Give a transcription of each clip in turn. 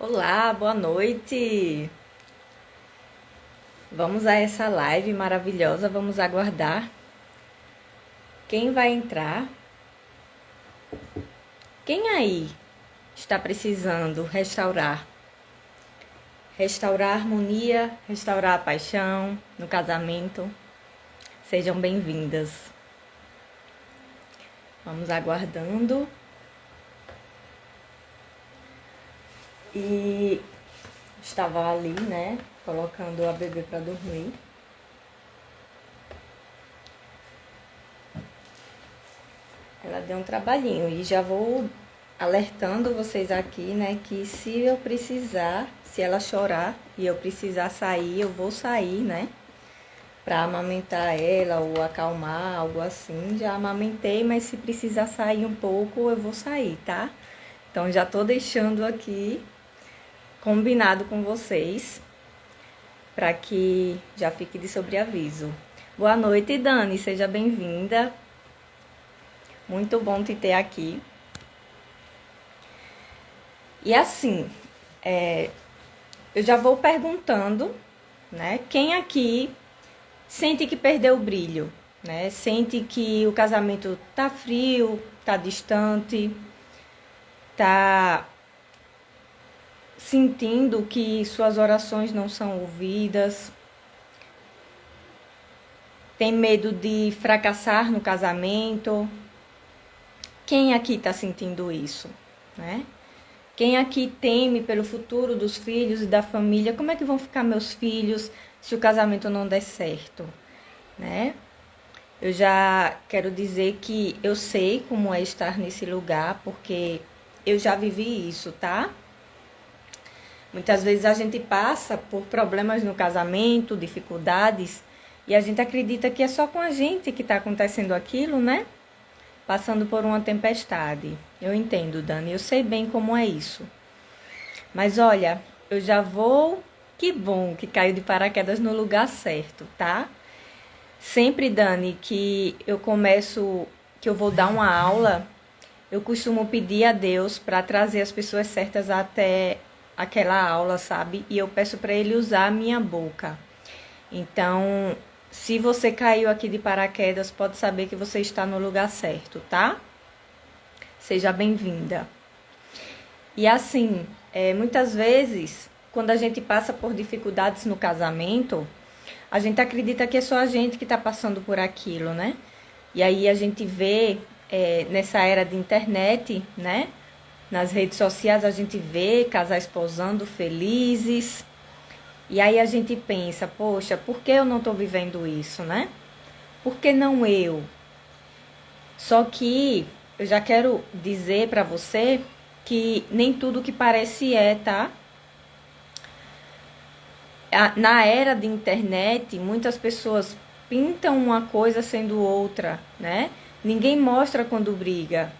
Olá, boa noite. Vamos a essa live maravilhosa, vamos aguardar quem vai entrar. Quem aí está precisando restaurar? Restaurar a harmonia, restaurar a paixão no casamento. Sejam bem-vindas. Vamos aguardando. E estava ali, né, colocando a bebê para dormir. Ela deu um trabalhinho e já vou alertando vocês aqui, né, que se eu precisar, se ela chorar e eu precisar sair, eu vou sair, né, para amamentar ela ou acalmar, algo assim. Já amamentei, mas se precisar sair um pouco, eu vou sair, tá? Então já tô deixando aqui combinado com vocês, para que já fique de sobreaviso. Boa noite, Dani, seja bem-vinda. Muito bom te ter aqui. E assim, eu já vou perguntando, né? Quem aqui sente que perdeu o brilho, né? Sente que o casamento tá frio, tá distante, tá sentindo que suas orações não são ouvidas, tem medo de fracassar no casamento. Quem aqui está sentindo isso, né? Quem aqui teme pelo futuro dos filhos e da família? Como é que vão ficar meus filhos se o casamento não der certo, né? Eu já quero dizer que eu sei como é estar nesse lugar, porque eu já vivi isso, tá? Muitas vezes a gente passa por problemas no casamento, dificuldades, e a gente acredita que é só com a gente que está acontecendo aquilo, né? Passando por uma tempestade. Eu entendo, Dani, eu sei bem como é isso. Mas olha, eu já vou... Que bom que caiu de paraquedas no lugar certo, tá? Sempre, Dani, que eu começo, que eu vou dar uma aula, eu costumo pedir a Deus para trazer as pessoas certas até aquela aula, sabe? E eu peço para Ele usar a minha boca. Então, se você caiu aqui de paraquedas, pode saber que você está no lugar certo, tá? Seja bem-vinda. E assim, muitas vezes, quando a gente passa por dificuldades no casamento, a gente acredita que é só a gente que está passando por aquilo, né? E aí a gente vê, nessa era de internet, né? Nas redes sociais a gente vê casais posando felizes. E aí a gente pensa, poxa, por que eu não estou vivendo isso, né? Por que não eu? Só que eu já quero dizer para você que nem tudo que parece tá? Na era de internet, muitas pessoas pintam uma coisa sendo outra, né? Ninguém mostra quando briga.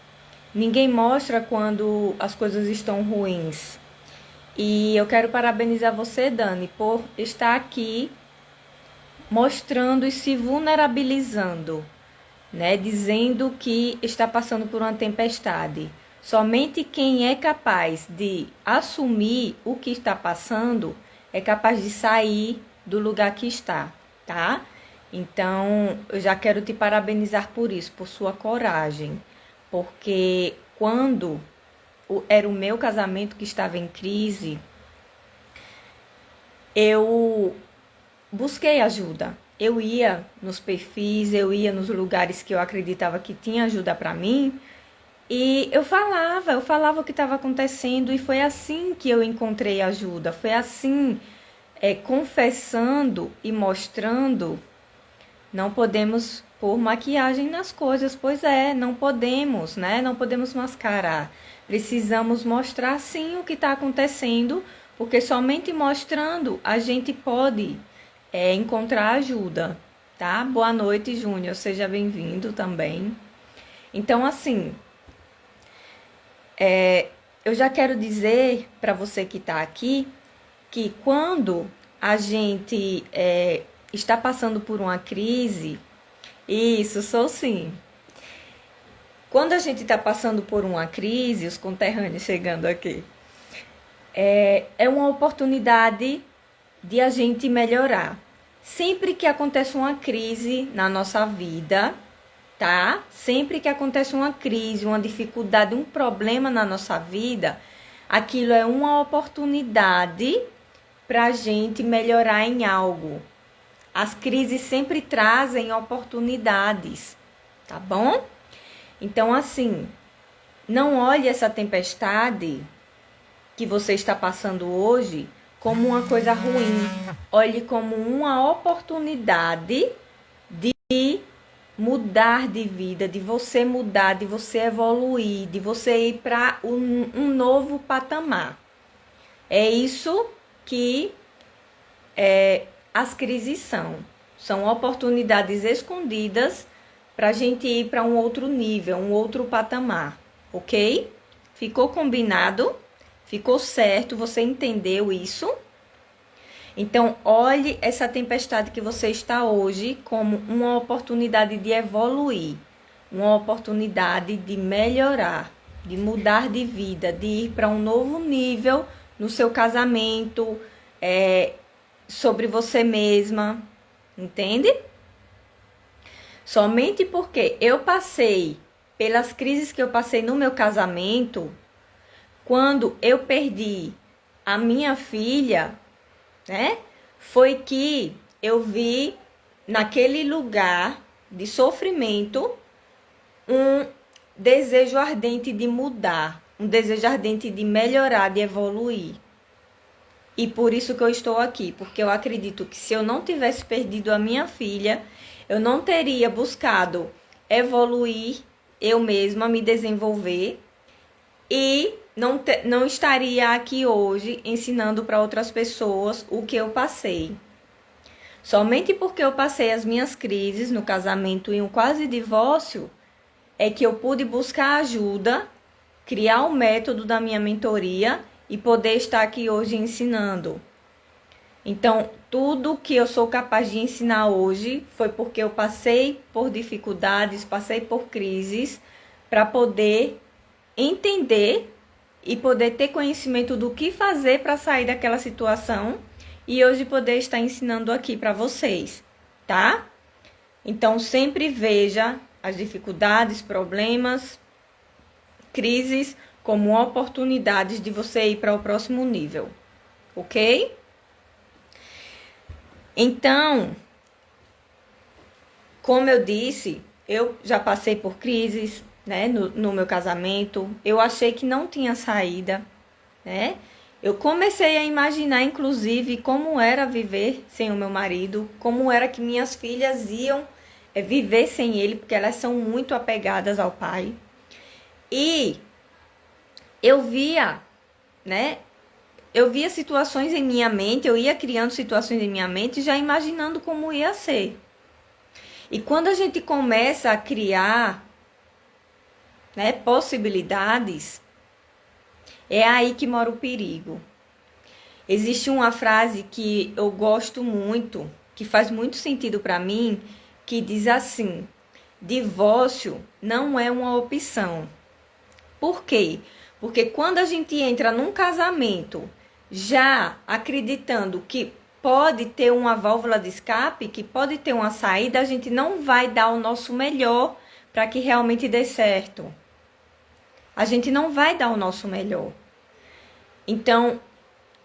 Ninguém mostra quando as coisas estão ruins. E eu quero parabenizar você, Dani, por estar aqui mostrando e se vulnerabilizando, né? Dizendo que está passando por uma tempestade. Somente quem é capaz de assumir o que está passando é capaz de sair do lugar que está, tá? Então, eu já quero te parabenizar por isso, por sua coragem. Porque quando era o meu casamento que estava em crise, eu busquei ajuda. Eu ia nos perfis, eu ia nos lugares que eu acreditava que tinha ajuda para mim, e eu falava o que estava acontecendo, e foi assim que eu encontrei ajuda. Foi assim, confessando e mostrando. Não podemos pôr maquiagem nas coisas, pois não podemos, né? Não podemos mascarar. Precisamos mostrar sim o que está acontecendo, porque somente mostrando a gente pode encontrar ajuda, tá? Boa noite, Júnior, seja bem-vindo também. Então, assim, eu já quero dizer para você que está aqui que quando a gente está passando por uma crise, isso, sou sim. Quando a gente está passando por uma crise, os conterrâneos chegando aqui, é uma oportunidade de a gente melhorar. Sempre que acontece uma crise na nossa vida, tá? Sempre que acontece uma crise, uma dificuldade, um problema na nossa vida, aquilo é uma oportunidade para a gente melhorar em algo. As crises sempre trazem oportunidades, tá bom? Então, assim, não olhe essa tempestade que você está passando hoje como uma coisa ruim. Olhe como uma oportunidade de mudar de vida, de você mudar, de você evoluir, de você ir para um novo patamar. É isso que as crises são oportunidades escondidas para a gente ir para um outro nível, um outro patamar, ok? Ficou combinado? Ficou certo? Você entendeu isso? Então, olhe essa tempestade que você está hoje como uma oportunidade de evoluir, uma oportunidade de melhorar, de mudar de vida, de ir para um novo nível no seu casamento, sobre você mesma, entende? Somente porque eu passei pelas crises que eu passei no meu casamento, quando eu perdi a minha filha, né? Foi que eu vi naquele lugar de sofrimento um desejo ardente de mudar, um desejo ardente de melhorar, de evoluir. E por isso que eu estou aqui, porque eu acredito que se eu não tivesse perdido a minha filha, eu não teria buscado evoluir eu mesma, me desenvolver e não estaria aqui hoje ensinando para outras pessoas o que eu passei. Somente porque eu passei as minhas crises no casamento e um quase divórcio, é que eu pude buscar ajuda, criar o método da minha mentoria e poder estar aqui hoje ensinando. Então, tudo que eu sou capaz de ensinar hoje foi porque eu passei por dificuldades, passei por crises, para poder entender e poder ter conhecimento do que fazer para sair daquela situação e hoje poder estar ensinando aqui para vocês, tá? Então, sempre veja as dificuldades, problemas, crises como oportunidades de você ir para o próximo nível, ok? Então, como eu disse, eu já passei por crises, né, no meu casamento. Eu achei que não tinha saída, né? Eu comecei a imaginar, inclusive, como era viver sem o meu marido, como era que minhas filhas iam viver sem ele, porque elas são muito apegadas ao pai. E eu via, né? Eu via situações em minha mente, eu ia criando situações em minha mente, já imaginando como ia ser. E quando a gente começa a criar, né, possibilidades, é aí que mora o perigo. Existe uma frase que eu gosto muito, que faz muito sentido para mim, que diz assim: divórcio não é uma opção. Por quê? Porque quando a gente entra num casamento já acreditando que pode ter uma válvula de escape, que pode ter uma saída, a gente não vai dar o nosso melhor para que realmente dê certo. A gente não vai dar o nosso melhor. Então,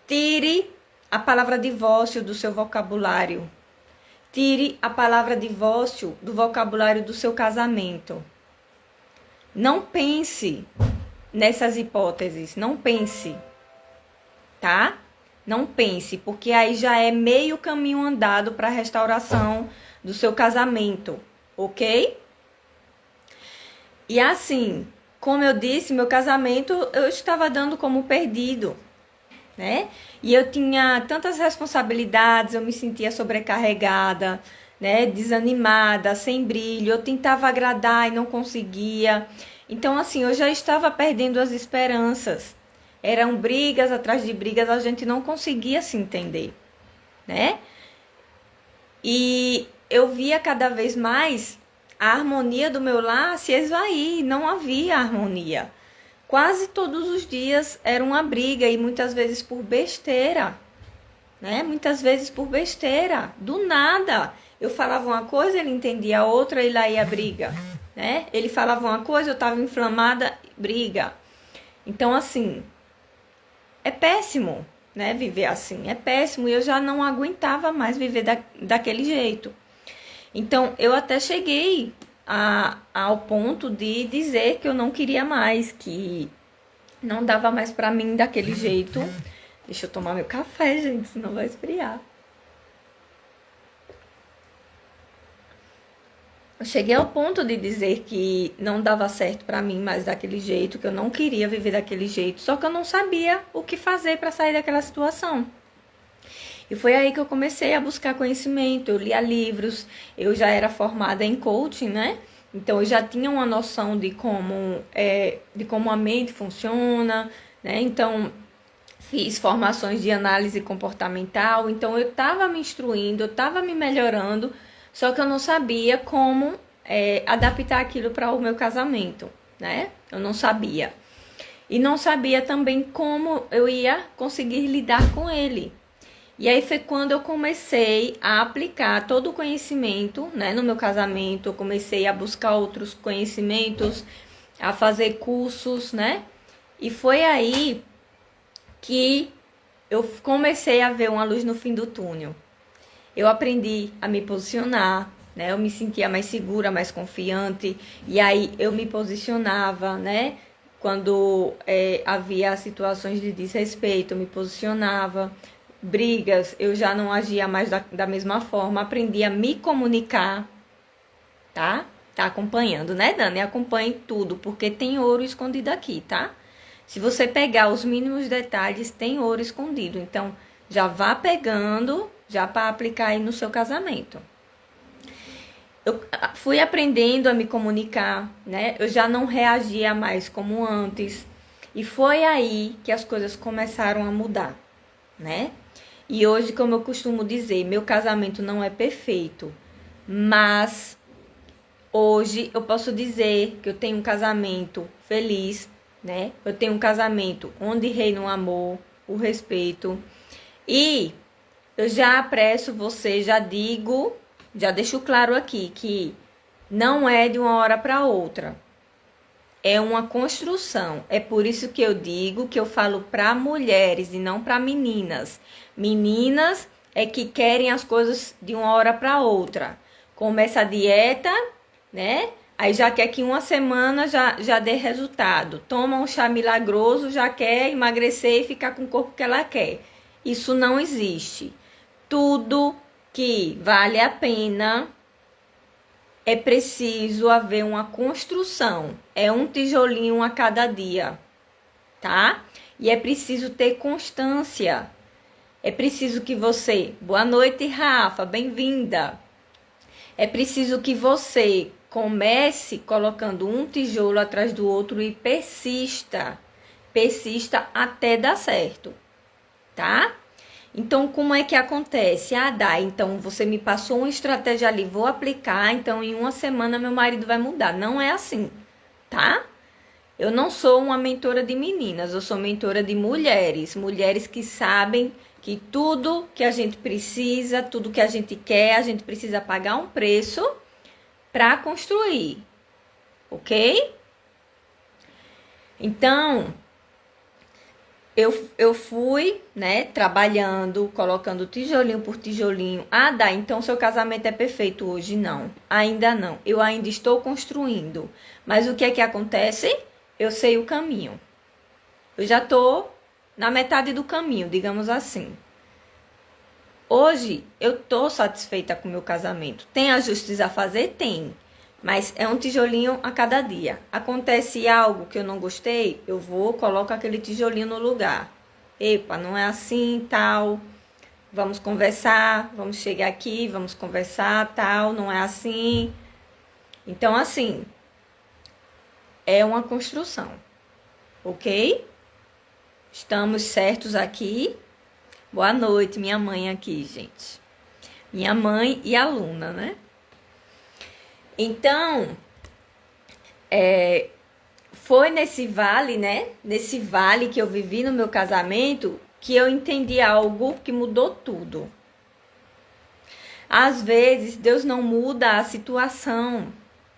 tire a palavra divórcio do seu vocabulário. Tire a palavra divórcio do vocabulário do seu casamento. Não pense nessas hipóteses, não pense, tá? Não pense, porque aí já é meio caminho andado para a restauração do seu casamento, ok? E assim, como eu disse, meu casamento eu estava dando como perdido, né? E eu tinha tantas responsabilidades, eu me sentia sobrecarregada, né? Desanimada, sem brilho, eu tentava agradar e não conseguia. Então, assim, eu já estava perdendo as esperanças. Eram brigas atrás de brigas, a gente não conseguia se entender, né? E eu via cada vez mais a harmonia do meu lar se esvair, não havia harmonia. quase todos os dias era uma briga e muitas vezes por besteira, né? Muitas vezes por besteira, do nada. Eu falava uma coisa, ele entendia outra e lá ia briga, né? Ele falava uma coisa, eu estava inflamada, briga. Então, assim, é péssimo, né? Viver assim, é péssimo. E eu já não aguentava mais viver daquele jeito. Então, eu até cheguei ao ponto de dizer que eu não queria mais, que não dava mais pra mim daquele jeito. Deixa eu tomar meu café, gente, senão vai esfriar. Eu cheguei ao ponto de dizer que não dava certo pra mim mais daquele jeito, que eu não queria viver daquele jeito, só que eu não sabia o que fazer pra sair daquela situação. E foi aí que eu comecei a buscar conhecimento, eu lia livros, eu já era formada em coaching, né? Então eu já tinha uma noção de como a mente funciona, né? Então fiz formações de análise comportamental, então eu estava me instruindo, eu estava me melhorando, só que eu não sabia como adaptar aquilo para o meu casamento, né? Eu não sabia. E não sabia também como eu ia conseguir lidar com ele. E aí foi quando eu comecei a aplicar todo o conhecimento, né, no meu casamento. Eu comecei a buscar outros conhecimentos, a fazer cursos, né? E foi aí que eu comecei a ver uma luz no fim do túnel. Eu aprendi a me posicionar, né? Eu me sentia mais segura, mais confiante. E aí eu me posicionava, né? Quando havia situações de desrespeito, eu me posicionava. Brigas, eu já não agia mais da mesma forma. Aprendi a me comunicar, tá? Tá acompanhando, né, Dani? Acompanhe tudo, porque tem ouro escondido aqui, tá? Se você pegar os mínimos detalhes, tem ouro escondido. Então, já vá pegando, já para aplicar aí no seu casamento. Eu fui aprendendo a me comunicar, né? Eu já não reagia mais como antes. E foi aí que as coisas começaram a mudar, né? E hoje, como eu costumo dizer, meu casamento não é perfeito, mas hoje eu posso dizer que eu tenho um casamento feliz, né? Eu tenho um casamento onde reina o amor, o respeito. E eu já apresso você, já digo, já deixo claro aqui que não é de uma hora para outra. É uma construção. É por isso que eu digo que eu falo para mulheres e não para meninas. Meninas é que querem as coisas de uma hora para outra. Começa a dieta, né? Aí já quer que em uma semana já dê resultado. Toma um chá milagroso, já quer emagrecer e ficar com o corpo que ela quer. Isso não existe. Tudo que vale a pena é preciso haver uma construção. É um tijolinho a cada dia, tá? E é preciso ter constância. É preciso que você... Boa noite, Rafa, bem-vinda. É preciso que você comece colocando um tijolo atrás do outro e persista. Persista até dar certo, tá? Então, como é que acontece? Ah, dá, então você me passou uma estratégia ali, vou aplicar, então em uma semana meu marido vai mudar. Não é assim, tá? Eu não sou uma mentora de meninas, eu sou mentora de mulheres. Mulheres que sabem que tudo que a gente precisa, tudo que a gente quer, a gente precisa pagar um preço para construir, ok? Então... Eu fui, né, trabalhando, colocando tijolinho por tijolinho. Ah, dá, então seu casamento é perfeito hoje? Não, ainda não. Eu ainda estou construindo. Mas o que é que acontece? Eu sei o caminho. Eu já estou na metade do caminho, digamos assim. Hoje, eu estou satisfeita com o meu casamento. Tem ajustes a fazer? Tem. Mas é um tijolinho a cada dia. Acontece algo que eu não gostei, eu vou, coloco aquele tijolinho no lugar. Epa, não é assim, tal. Vamos conversar, vamos chegar aqui, vamos conversar, tal. Não é assim. Então, assim, é uma construção, ok? Estamos certos aqui? Boa noite, minha mãe aqui, gente. Minha mãe e aluna, né? Então, foi nesse vale, né? Nesse vale que eu vivi no meu casamento, que eu entendi algo que mudou tudo. Às vezes, Deus não muda a situação,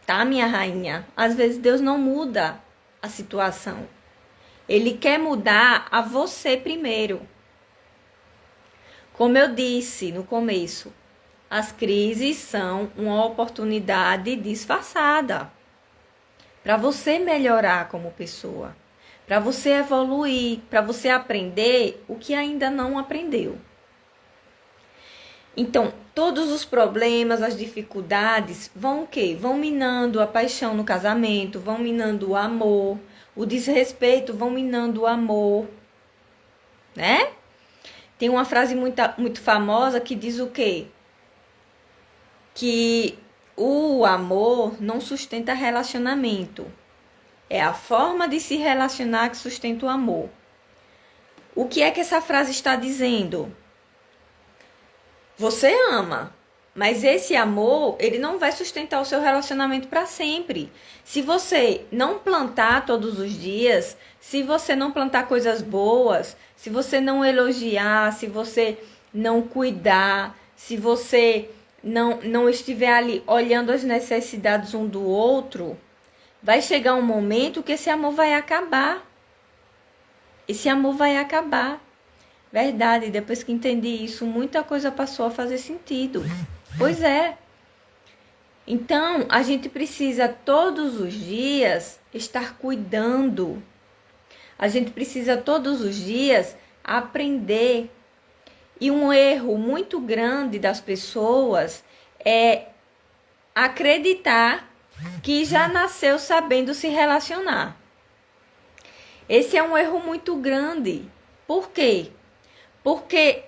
tá, minha rainha? Às vezes, Deus não muda a situação. Ele quer mudar a você primeiro. Como eu disse no começo, as crises são uma oportunidade disfarçada para você melhorar como pessoa, para você evoluir, para você aprender o que ainda não aprendeu. Então, todos os problemas, as dificuldades vão o quê? Vão minando a paixão no casamento, vão minando o amor, o desrespeito vão minando o amor, né? Tem uma frase muito famosa que diz o quê? Que o amor não sustenta relacionamento. É a forma de se relacionar que sustenta o amor. O que é que essa frase está dizendo? Você ama, mas esse amor, ele não vai sustentar o seu relacionamento para sempre. Se você não plantar todos os dias, se você não plantar coisas boas, se você não elogiar, se você não cuidar, se você não estiver ali olhando as necessidades um do outro, vai chegar um momento que esse amor vai acabar. Esse amor vai acabar. Verdade, depois que entendi isso, muita coisa passou a fazer sentido. Pois é. Então, a gente precisa todos os dias estar cuidando. A gente precisa todos os dias aprender. E um erro muito grande das pessoas é acreditar que já nasceu sabendo se relacionar. Esse é um erro muito grande. Por quê? Porque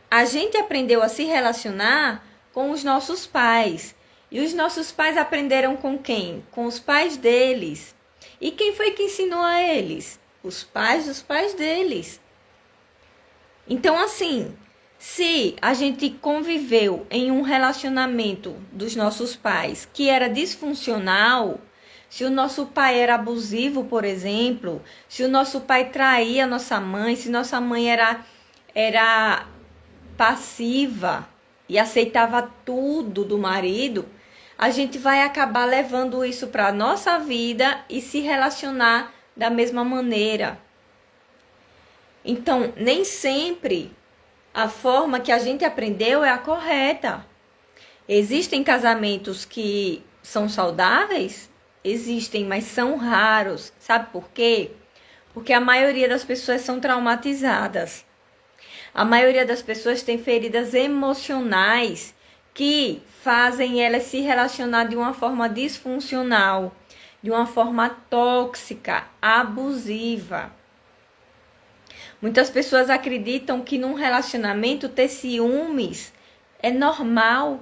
a gente aprendeu a se relacionar com os nossos pais. E os nossos pais aprenderam com quem? Com os pais deles. E quem foi que ensinou a eles? Os pais dos pais deles. Então, assim, se a gente conviveu em um relacionamento dos nossos pais que era disfuncional, se o nosso pai era abusivo, por exemplo, se o nosso pai traía a nossa mãe, se nossa mãe era passiva e aceitava tudo do marido, a gente vai acabar levando isso para a nossa vida e se relacionar da mesma maneira. Então, nem sempre a forma que a gente aprendeu é a correta. Existem casamentos que são saudáveis? Existem, mas são raros. Sabe por quê? Porque a maioria das pessoas são traumatizadas. A maioria das pessoas tem feridas emocionais que fazem elas se relacionar de uma forma disfuncional, de uma forma tóxica, abusiva. Muitas pessoas acreditam que num relacionamento ter ciúmes é normal,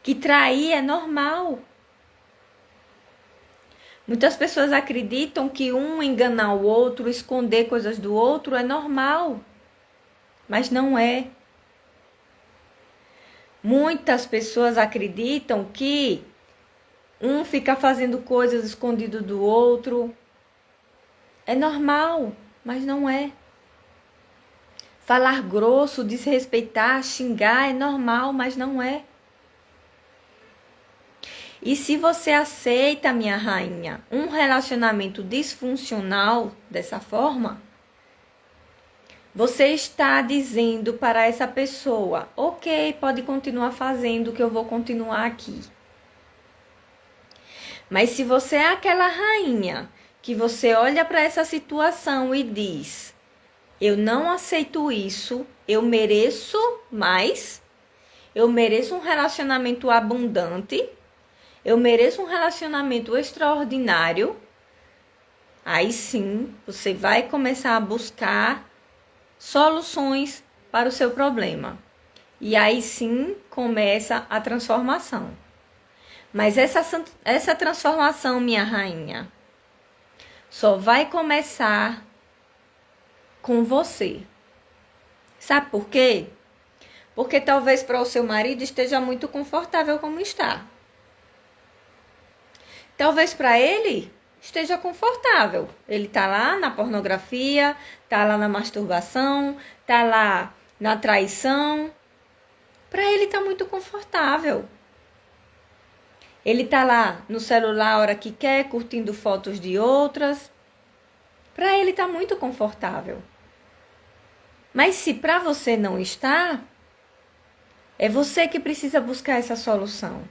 que trair é normal. Muitas pessoas acreditam que um enganar o outro, esconder coisas do outro é normal, mas não é. Muitas pessoas acreditam que um fica fazendo coisas escondido do outro é normal, mas não é. Falar grosso, desrespeitar, xingar é normal, mas não é. E se você aceita, minha rainha, um relacionamento disfuncional dessa forma, você está dizendo para essa pessoa, ok, pode continuar fazendo que eu vou continuar aqui. Mas se você é aquela rainha que você olha para essa situação e diz, eu não aceito isso, eu mereço mais, eu mereço um relacionamento abundante, eu mereço um relacionamento extraordinário, aí sim você vai começar a buscar soluções para o seu problema. E aí sim começa a transformação. Mas essa transformação, minha rainha, só vai começar com você. Sabe por quê? Porque talvez para o seu marido esteja muito confortável como está. Talvez para ele esteja confortável. Ele tá lá na pornografia, tá lá na masturbação, tá lá na traição. Para ele tá muito confortável. Ele tá lá no celular a hora que quer, curtindo fotos de outras. Para ele tá muito confortável. Mas se para você não está, é você que precisa buscar essa solução.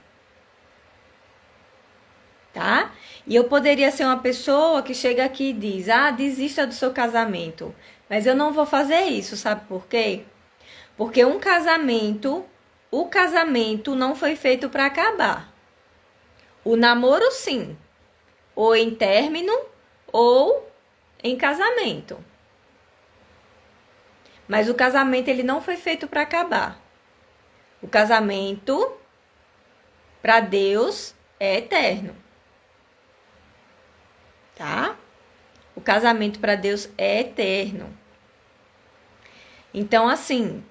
Tá? E eu poderia ser uma pessoa que chega aqui e diz: desista do seu casamento. Mas eu não vou fazer isso, sabe por quê? Porque o casamento não foi feito para acabar. O namoro, sim. Ou em término, ou em casamento. Mas o casamento, ele não foi feito para acabar. O casamento, para Deus, é eterno. Tá? O casamento para Deus é eterno. Então, assim,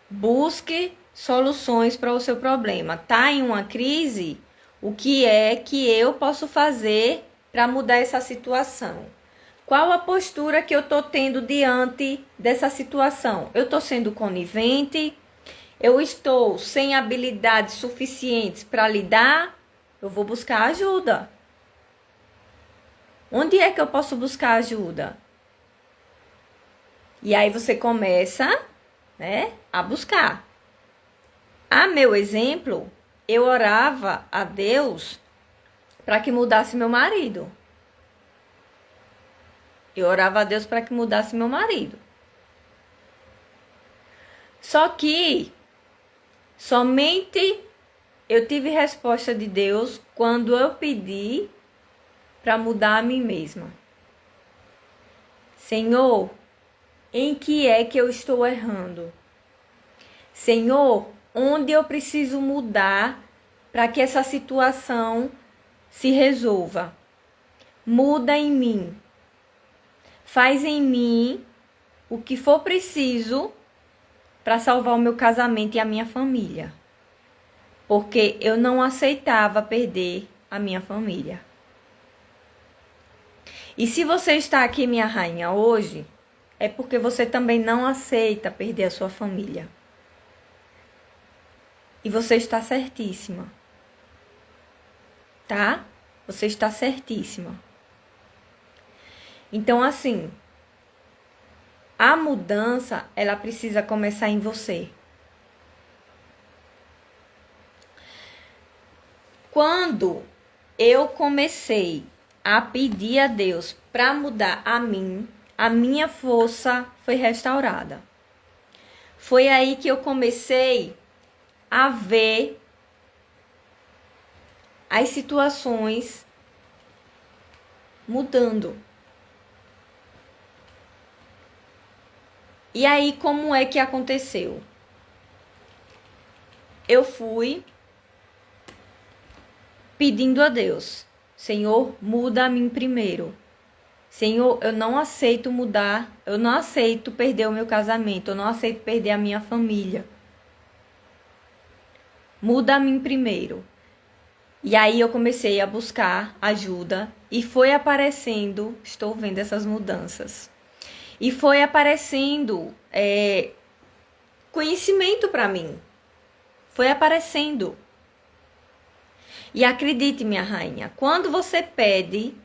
busque soluções para o seu problema. Tá em uma crise? O que é que eu posso fazer para mudar essa situação? Qual a postura que eu estou tendo diante dessa situação? Eu estou sendo conivente? Eu estou sem habilidades suficientes para lidar? Eu vou buscar ajuda. Onde é que eu posso buscar ajuda? E aí você começa, né, a buscar. A meu exemplo, eu orava a Deus para que mudasse meu marido. Eu orava a Deus para que mudasse meu marido. Só que somente eu tive resposta de Deus quando eu pedi para mudar a mim mesma. Senhor, em que é que eu estou errando? Senhor, onde eu preciso mudar para que essa situação se resolva? Muda em mim. Faz em mim o que for preciso para salvar o meu casamento e a minha família. Porque eu não aceitava perder a minha família. E se você está aqui, minha rainha, hoje, é porque você também não aceita perder a sua família. E você está certíssima. Tá? Você está certíssima. Então, assim, a mudança, ela precisa começar em você. Quando eu comecei a pedir a Deus para mudar a mim, a minha força foi restaurada. Foi aí que eu comecei a ver as situações mudando. E aí, como é que aconteceu? Eu fui pedindo a Deus: Senhor, muda a mim primeiro. Senhor, eu não aceito mudar, eu não aceito perder o meu casamento, eu não aceito perder a minha família. Muda a mim primeiro. E aí eu comecei a buscar ajuda e foi aparecendo, estou vendo essas mudanças. E foi aparecendo conhecimento para mim. Foi aparecendo. E acredite, minha rainha, quando você pede,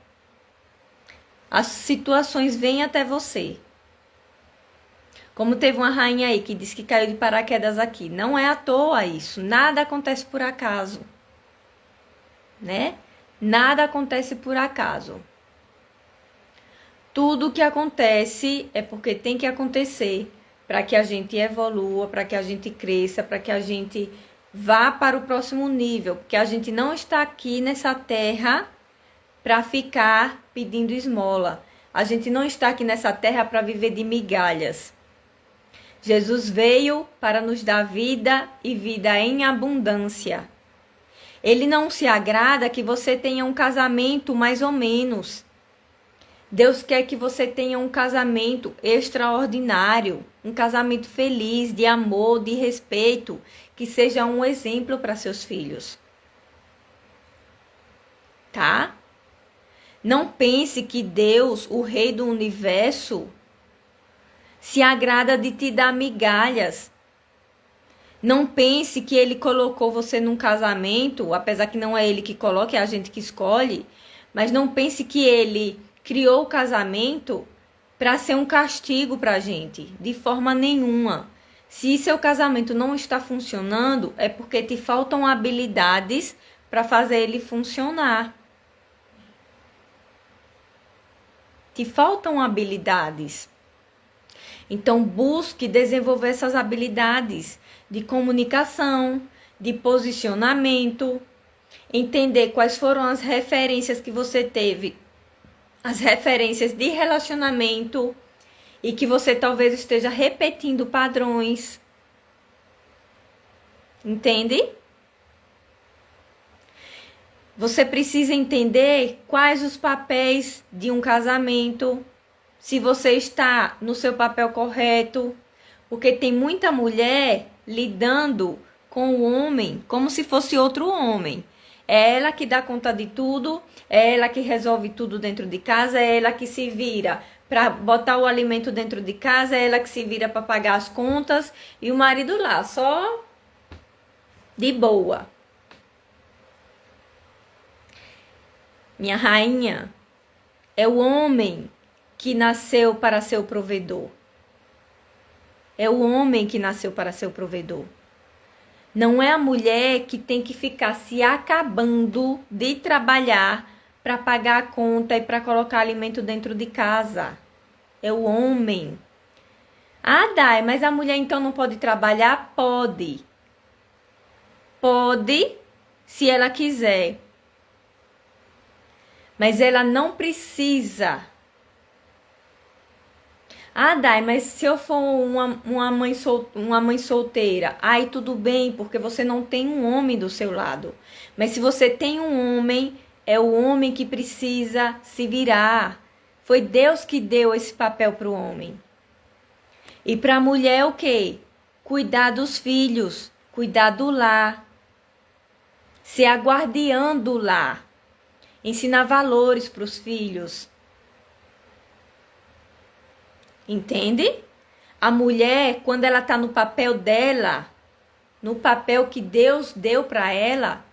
as situações vêm até você. Como teve uma rainha aí que disse que caiu de paraquedas aqui. Não é à toa isso. Nada acontece por acaso. Né? Nada acontece por acaso. Tudo que acontece é porque tem que acontecer para que a gente evolua, para que a gente cresça, para que a gente vá para o próximo nível. Porque a gente não está aqui nessa terra para ficar pedindo esmola. A gente não está aqui nessa terra para viver de migalhas. Jesus veio para nos dar vida e vida em abundância. Ele não se agrada que você tenha um casamento mais ou menos. Deus quer que você tenha um casamento extraordinário, um casamento feliz, de amor, de respeito, que seja um exemplo para seus filhos. tá? Não pense que Deus, o Rei do Universo, se agrada de te dar migalhas. Não pense que Ele colocou você num casamento, apesar que não é Ele que coloca, é a gente que escolhe, mas não pense que Ele criou o casamento para ser um castigo para a gente, de forma nenhuma. Se seu casamento não está funcionando, é porque te faltam habilidades para fazer ele funcionar. Te faltam habilidades. Então, busque desenvolver essas habilidades de comunicação, de posicionamento, entender quais foram as referências que você teve, as referências de relacionamento, e que você talvez esteja repetindo padrões. Entende? Você precisa entender quais os papéis de um casamento, se você está no seu papel correto, porque tem muita mulher lidando com o homem como se fosse outro homem. É ela que dá conta de tudo, é ela que resolve tudo dentro de casa, é ela que se vira para botar o alimento dentro de casa, é ela que se vira para pagar as contas, e o marido lá, só de boa. Minha rainha, é o homem que nasceu para ser o provedor. É o homem que nasceu para ser o provedor. Não é a mulher que tem que ficar se acabando de trabalhar para pagar a conta e para colocar alimento dentro de casa. É o homem. Ah, Dai, mas a mulher então não pode trabalhar? Pode. Pode, se ela quiser. Mas ela não precisa. Ah, Dai, mas se eu for uma mãe solteira, aí tudo bem, porque você não tem um homem do seu lado. Mas se você tem um homem, é o homem que precisa se virar. Foi Deus que deu esse papel para o homem. E para a mulher o quê? Cuidar dos filhos, cuidar do lar, ser a guardiã do lar, ensinar valores para os filhos. Entende? A mulher, quando ela está no papel dela, no papel que Deus deu para ela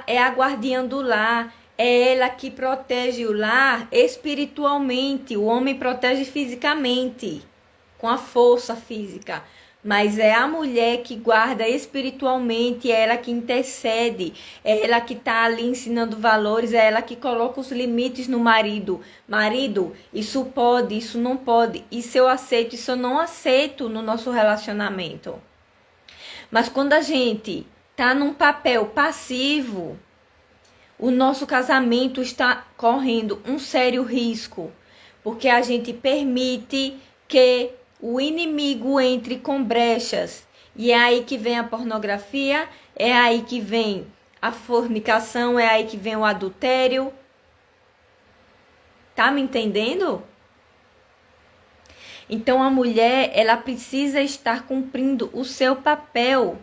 é a guardiã do lar, é ela que protege o lar espiritualmente. O homem protege fisicamente, com a força física. Mas é a mulher que guarda espiritualmente, é ela que intercede, é ela que está ali ensinando valores, é ela que coloca os limites no marido. Marido, isso pode, isso não pode, isso eu aceito, isso eu não aceito no nosso relacionamento. Mas quando a gente está num papel passivo, o nosso casamento está correndo um sério risco, porque a gente permite que o inimigo entre com brechas. E é aí que vem a pornografia, é aí que vem a fornicação, é aí que vem o adultério. Tá me entendendo? Então a mulher, ela precisa estar cumprindo o seu papel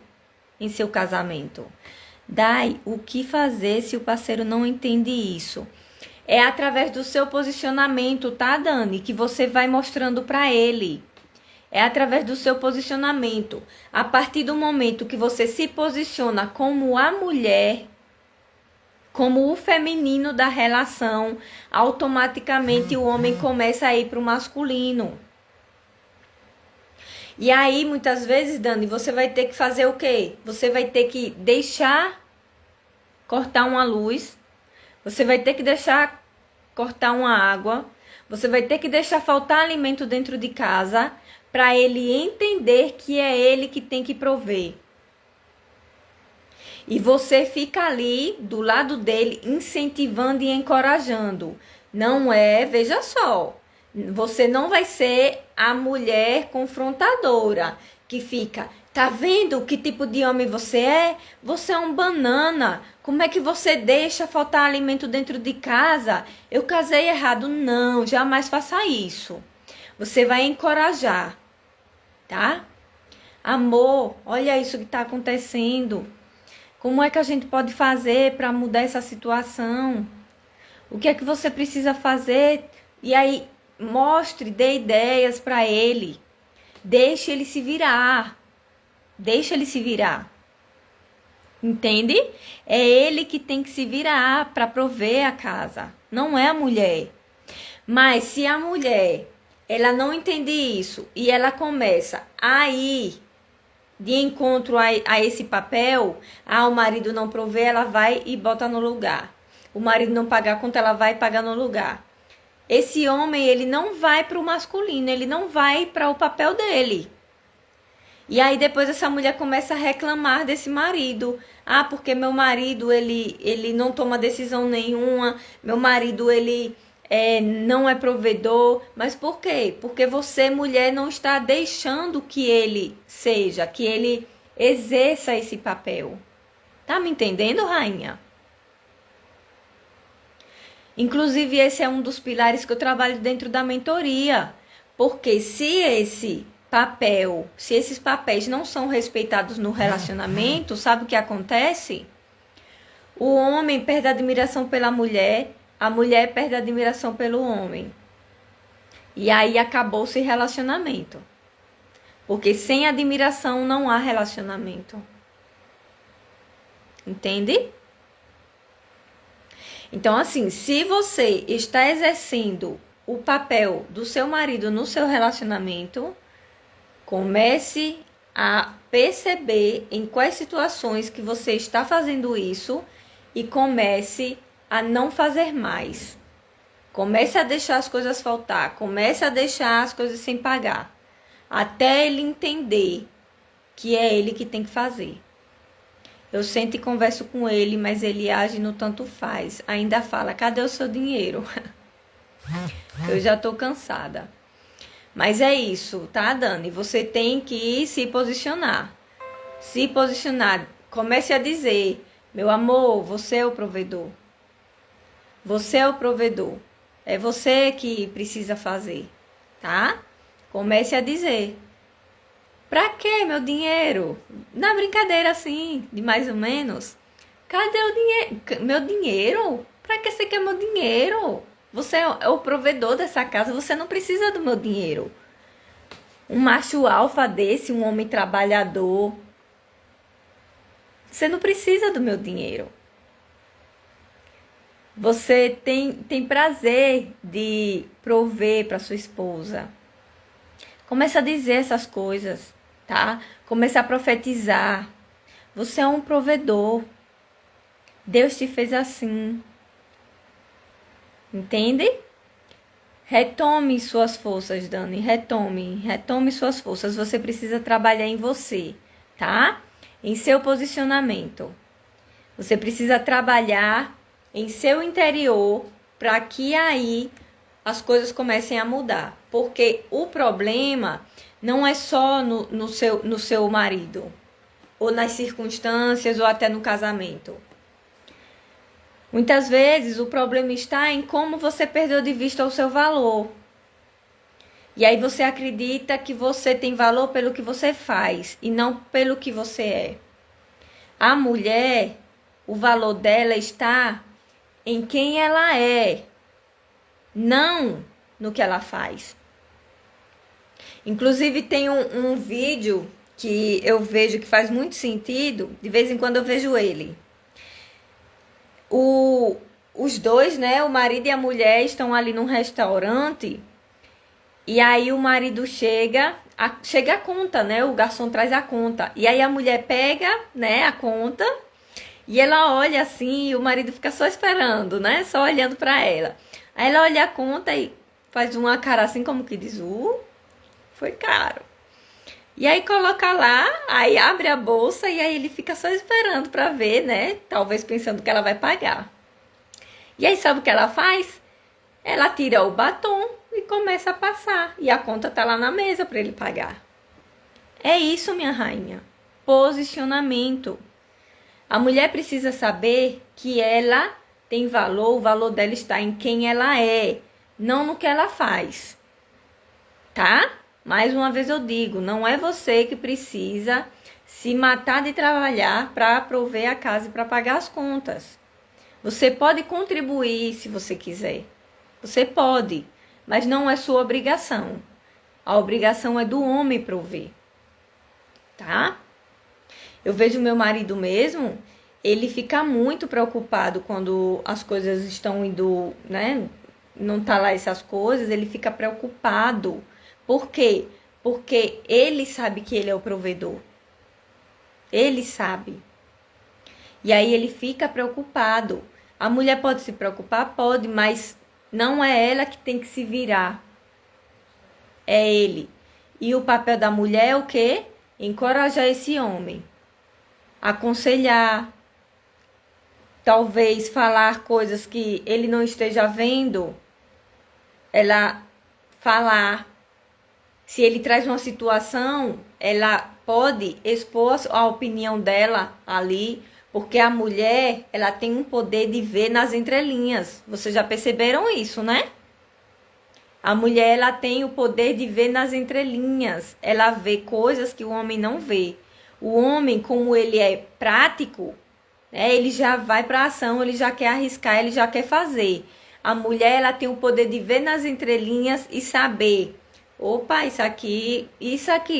em seu casamento. Dai, o que fazer se o parceiro não entende isso? É através do seu posicionamento, tá, Dani? Que você vai mostrando para ele. É através do seu posicionamento. A partir do momento que você se posiciona como a mulher, como o feminino da relação, automaticamente o homem começa a ir para o masculino. E aí, muitas vezes, Dani, você vai ter que fazer o quê? Você vai ter que deixar cortar uma luz, você vai ter que deixar cortar uma água, você vai ter que deixar faltar alimento dentro de casa, para ele entender que é ele que tem que prover. E você fica ali do lado dele, incentivando e encorajando. Não é, veja só, você não vai ser a mulher confrontadora que fica, tá vendo que tipo de homem você é? Você é um banana. Como é que você deixa faltar alimento dentro de casa? Eu casei errado. Não, jamais faça isso. Você vai encorajar, tá? Amor, olha isso que tá acontecendo. Como é que a gente pode fazer para mudar essa situação? O que é que você precisa fazer? E aí, mostre, dê ideias para ele. Deixe ele se virar. Deixe ele se virar. Entende? É ele que tem que se virar para prover a casa. Não é a mulher. Mas se a mulher, ela não entende isso e ela começa a ir de encontro a esse papel, o marido não provê, ela vai e bota no lugar. O marido não paga a conta, ela vai pagar no lugar. Esse homem, ele não vai para o masculino, ele não vai para o papel dele. E aí depois essa mulher começa a reclamar desse marido. Porque meu marido, ele não toma decisão nenhuma, meu marido, ele não é provedor. Mas por quê? Porque você, mulher, não está deixando que ele seja, que ele exerça esse papel. Tá me entendendo, rainha? Inclusive, esse é um dos pilares que eu trabalho dentro da mentoria. Porque se esses papéis não são respeitados no relacionamento, sabe o que acontece? O homem perde a admiração pela mulher, a mulher perde a admiração pelo homem. E aí acabou-se relacionamento. Porque sem admiração não há relacionamento. Entende? Então, assim, se você está exercendo o papel do seu marido no seu relacionamento, comece a perceber em quais situações que você está fazendo isso e comece a não fazer mais. Comece a deixar as coisas faltar, comece a deixar as coisas sem pagar, até ele entender que é ele que tem que fazer. Eu sento e converso com ele, mas ele age no tanto faz. Ainda fala, cadê o seu dinheiro? Eu já tô cansada. Mas é isso, tá, Dani? Você tem que se posicionar. Se posicionar. Comece a dizer, meu amor, você é o provedor. Você é o provedor. É você que precisa fazer, tá? Comece a dizer. Pra quê, meu dinheiro? Na brincadeira assim, de mais ou menos. Cadê o dinheiro? Meu dinheiro? Pra que você quer meu dinheiro? Você é o provedor dessa casa, você não precisa do meu dinheiro. Um macho alfa desse, um homem trabalhador, você não precisa do meu dinheiro. Você tem prazer de prover para sua esposa. Comece a dizer essas coisas, tá? Comece a profetizar. Você é um provedor. Deus te fez assim. Entende? Retome suas forças, Dani. Retome suas forças. Você precisa trabalhar em você, tá? Em seu posicionamento. Você precisa trabalhar em seu interior para que aí as coisas comecem a mudar. Porque o problema não é só no seu marido, ou nas circunstâncias, ou até no casamento. Muitas vezes o problema está em como você perdeu de vista o seu valor. E aí você acredita que você tem valor pelo que você faz e não pelo que você é. A mulher, o valor dela está em quem ela é, não no que ela faz. Inclusive tem um vídeo que eu vejo que faz muito sentido, de vez em quando eu vejo ele. Os dois, né, o marido e a mulher estão ali num restaurante e aí o marido chega a conta, né, o garçom traz a conta e aí a mulher pega, né, a conta e ela olha assim e o marido fica só esperando, né, só olhando para ela. Aí ela olha a conta e faz uma cara assim como que diz, foi caro. E aí coloca lá, aí abre a bolsa e aí ele fica só esperando para ver, né? Talvez pensando que ela vai pagar. E aí sabe o que ela faz? Ela tira o batom e começa a passar. E a conta tá lá na mesa para ele pagar. É isso, minha rainha. Posicionamento. A mulher precisa saber que ela tem valor, o valor dela está em quem ela é, não no que ela faz. Tá? Mais uma vez eu digo, não é você que precisa se matar de trabalhar para prover a casa e para pagar as contas. Você pode contribuir se você quiser. Você pode, mas não é sua obrigação. A obrigação é do homem prover, tá? Eu vejo meu marido mesmo, ele fica muito preocupado quando as coisas estão indo, né? Não tá lá essas coisas, ele fica preocupado. Por quê? Porque ele sabe que ele é o provedor. Ele sabe. E aí ele fica preocupado. A mulher pode se preocupar? Pode, mas não é ela que tem que se virar. É ele. E o papel da mulher é o quê? Encorajar esse homem. Aconselhar. Talvez falar coisas que ele não esteja vendo. Ela falar. Se ele traz uma situação, ela pode expor a opinião dela ali, porque a mulher, ela tem um poder de ver nas entrelinhas. Vocês já perceberam isso, né? A mulher, ela tem o poder de ver nas entrelinhas. Ela vê coisas que o homem não vê. O homem, como ele é prático, né, ele já vai para a ação, ele já quer arriscar, ele já quer fazer. A mulher, ela tem o poder de ver nas entrelinhas e saber: opa, isso aqui,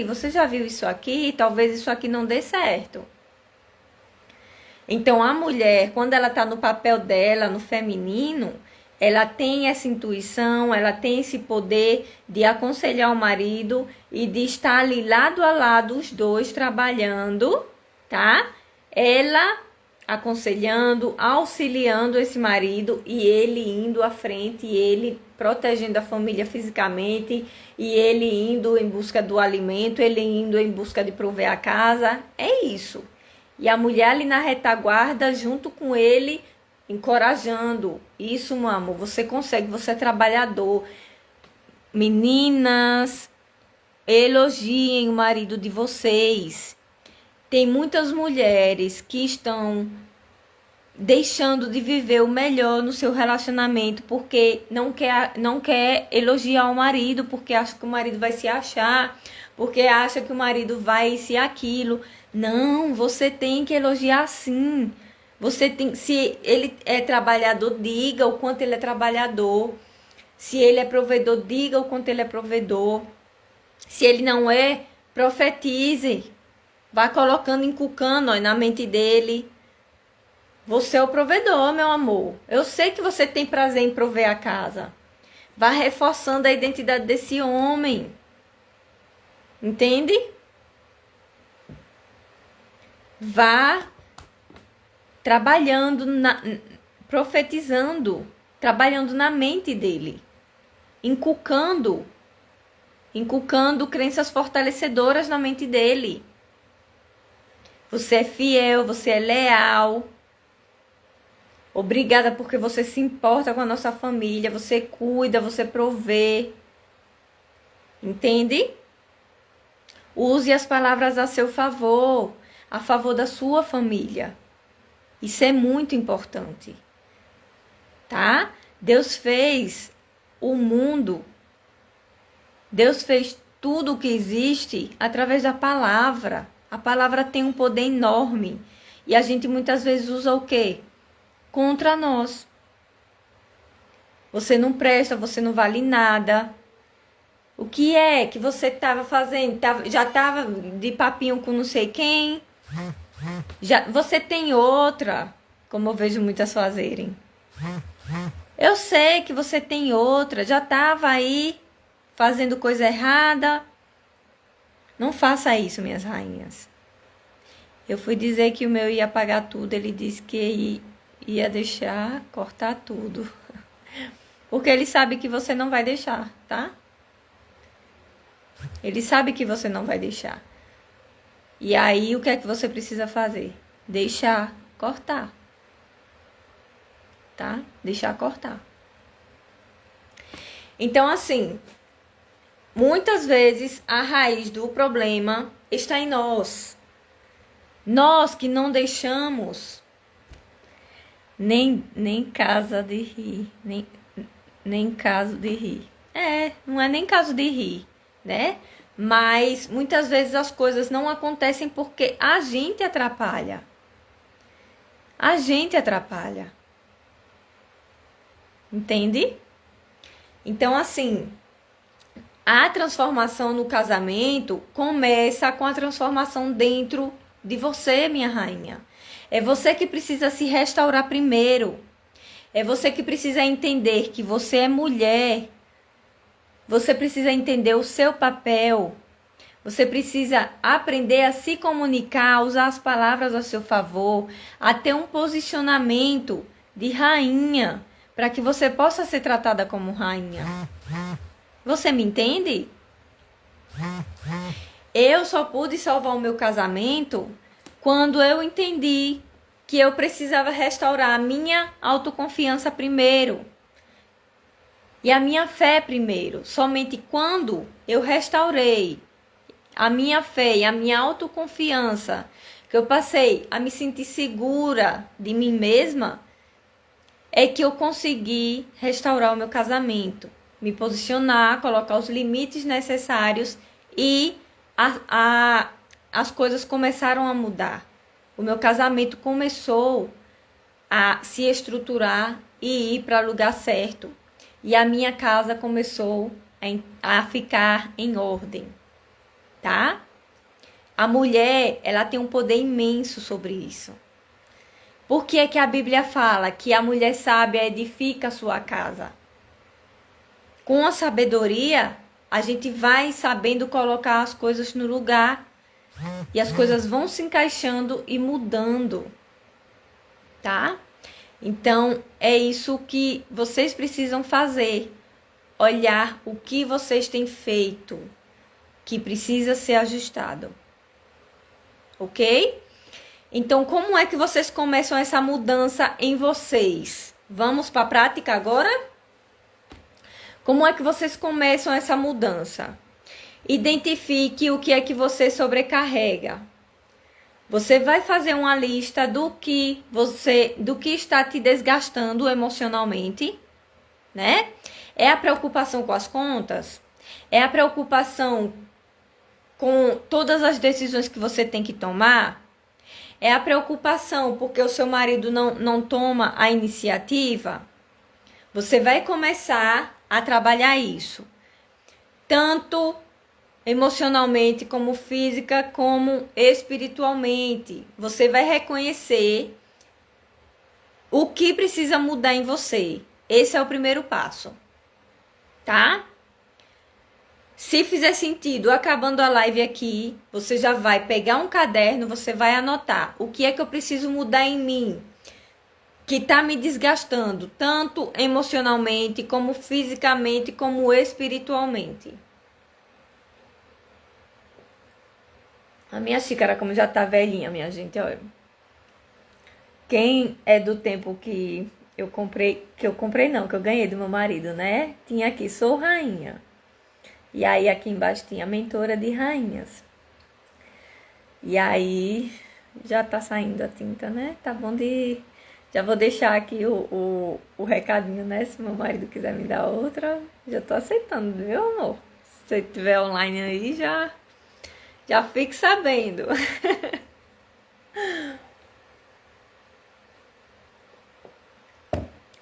você já viu isso aqui? Talvez isso aqui não dê certo. Então, a mulher, quando ela está no papel dela, no feminino, ela tem essa intuição, ela tem esse poder de aconselhar o marido e de estar ali lado a lado, os dois trabalhando, tá? Ela aconselhando, auxiliando esse marido e ele indo à frente, e ele protegendo a família fisicamente, e ele indo em busca do alimento, ele indo em busca de prover a casa. É isso. E a mulher ali na retaguarda junto com ele, encorajando. Isso, meu amor, você consegue, você é trabalhador. Meninas, elogiem o marido de vocês. Tem muitas mulheres que estão deixando de viver o melhor no seu relacionamento porque não quer elogiar o marido, porque acha que o marido vai se achar, porque acha que o marido vai se aquilo. Não, você tem que elogiar sim. Você tem, se ele é trabalhador, diga o quanto ele é trabalhador. Se ele é provedor, diga o quanto ele é provedor. Se ele não é, profetize. Vai colocando, inculcando, ó, na mente dele. Você é o provedor, meu amor. Eu sei que você tem prazer em prover a casa. Vai reforçando a identidade desse homem. Entende? Vá trabalhando, profetizando, trabalhando na mente dele. Inculcando crenças fortalecedoras na mente dele. Você é fiel, você é leal. Obrigada porque você se importa com a nossa família, você cuida, você provê. Entende? Use as palavras a seu favor, a favor da sua família. Isso é muito importante. Tá? Deus fez o mundo. Deus fez tudo o que existe através da palavra. A palavra tem um poder enorme. E a gente muitas vezes usa o quê? Contra nós. Você não presta, você não vale nada. O que é que você estava fazendo? Já estava de papinho com não sei quem? Você tem outra, como eu vejo muitas fazerem. Eu sei que você tem outra, já estava aí fazendo coisa errada. Não faça isso, minhas rainhas. Eu fui dizer que o meu ia pagar tudo, ele disse que ia deixar cortar tudo. Porque ele sabe que você não vai deixar, tá? Ele sabe que você não vai deixar. E aí, o que é que você precisa fazer? Deixar cortar. Tá? Deixar cortar. Então, assim, muitas vezes a raiz do problema está em nós. Nós que não deixamos nem casa de rir, nem caso de rir. Não é nem caso de rir, né? Mas muitas vezes as coisas não acontecem porque a gente atrapalha. A gente atrapalha. Entende? Então, assim, a transformação no casamento começa com a transformação dentro de você, minha rainha. É você que precisa se restaurar primeiro. É você que precisa entender que você é mulher. Você precisa entender o seu papel. Você precisa aprender a se comunicar, a usar as palavras a seu favor, a ter um posicionamento de rainha, para que você possa ser tratada como rainha. Você me entende? Eu só pude salvar o meu casamento quando eu entendi que eu precisava restaurar a minha autoconfiança primeiro e a minha fé primeiro. Somente quando eu restaurei a minha fé e a minha autoconfiança, que eu passei a me sentir segura de mim mesma, é que eu consegui restaurar o meu casamento, me posicionar, colocar os limites necessários e as coisas começaram a mudar. O meu casamento começou a se estruturar e ir para o lugar certo. E a minha casa começou a ficar em ordem, tá? A mulher, ela tem um poder imenso sobre isso. Por que é que a Bíblia fala que a mulher sábia edifica a sua casa? Com a sabedoria, a gente vai sabendo colocar as coisas no lugar e as coisas vão se encaixando e mudando, tá? Então, é isso que vocês precisam fazer. Olhar o que vocês têm feito, que precisa ser ajustado. Ok? Então, como é que vocês começam essa mudança em vocês? Vamos para a prática agora? Como é que vocês começam essa mudança? Identifique o que é que você sobrecarrega. Você vai fazer uma lista do que está te desgastando emocionalmente, né? É a preocupação com as contas? É a preocupação com todas as decisões que você tem que tomar? É a preocupação porque o seu marido não toma a iniciativa? Você vai começar a trabalhar isso, tanto emocionalmente, como física, como espiritualmente. Você vai reconhecer o que precisa mudar em você. Esse é o primeiro passo, tá? Se fizer sentido, acabando a live aqui, você já vai pegar um caderno, você vai anotar o que é que eu preciso mudar em mim, que está me desgastando, tanto emocionalmente, como fisicamente, como espiritualmente. A minha xícara, como já tá velhinha, minha gente, olha. Quem é do tempo que eu comprei não, que eu ganhei do meu marido, né? Tinha aqui, sou rainha. E aí aqui embaixo tinha mentora de rainhas. E aí já tá saindo a tinta, né? Tá bom de... Já vou deixar aqui o recadinho, né? Se meu marido quiser me dar outra, já tô aceitando, viu, amor? Se você estiver online aí, já fique sabendo.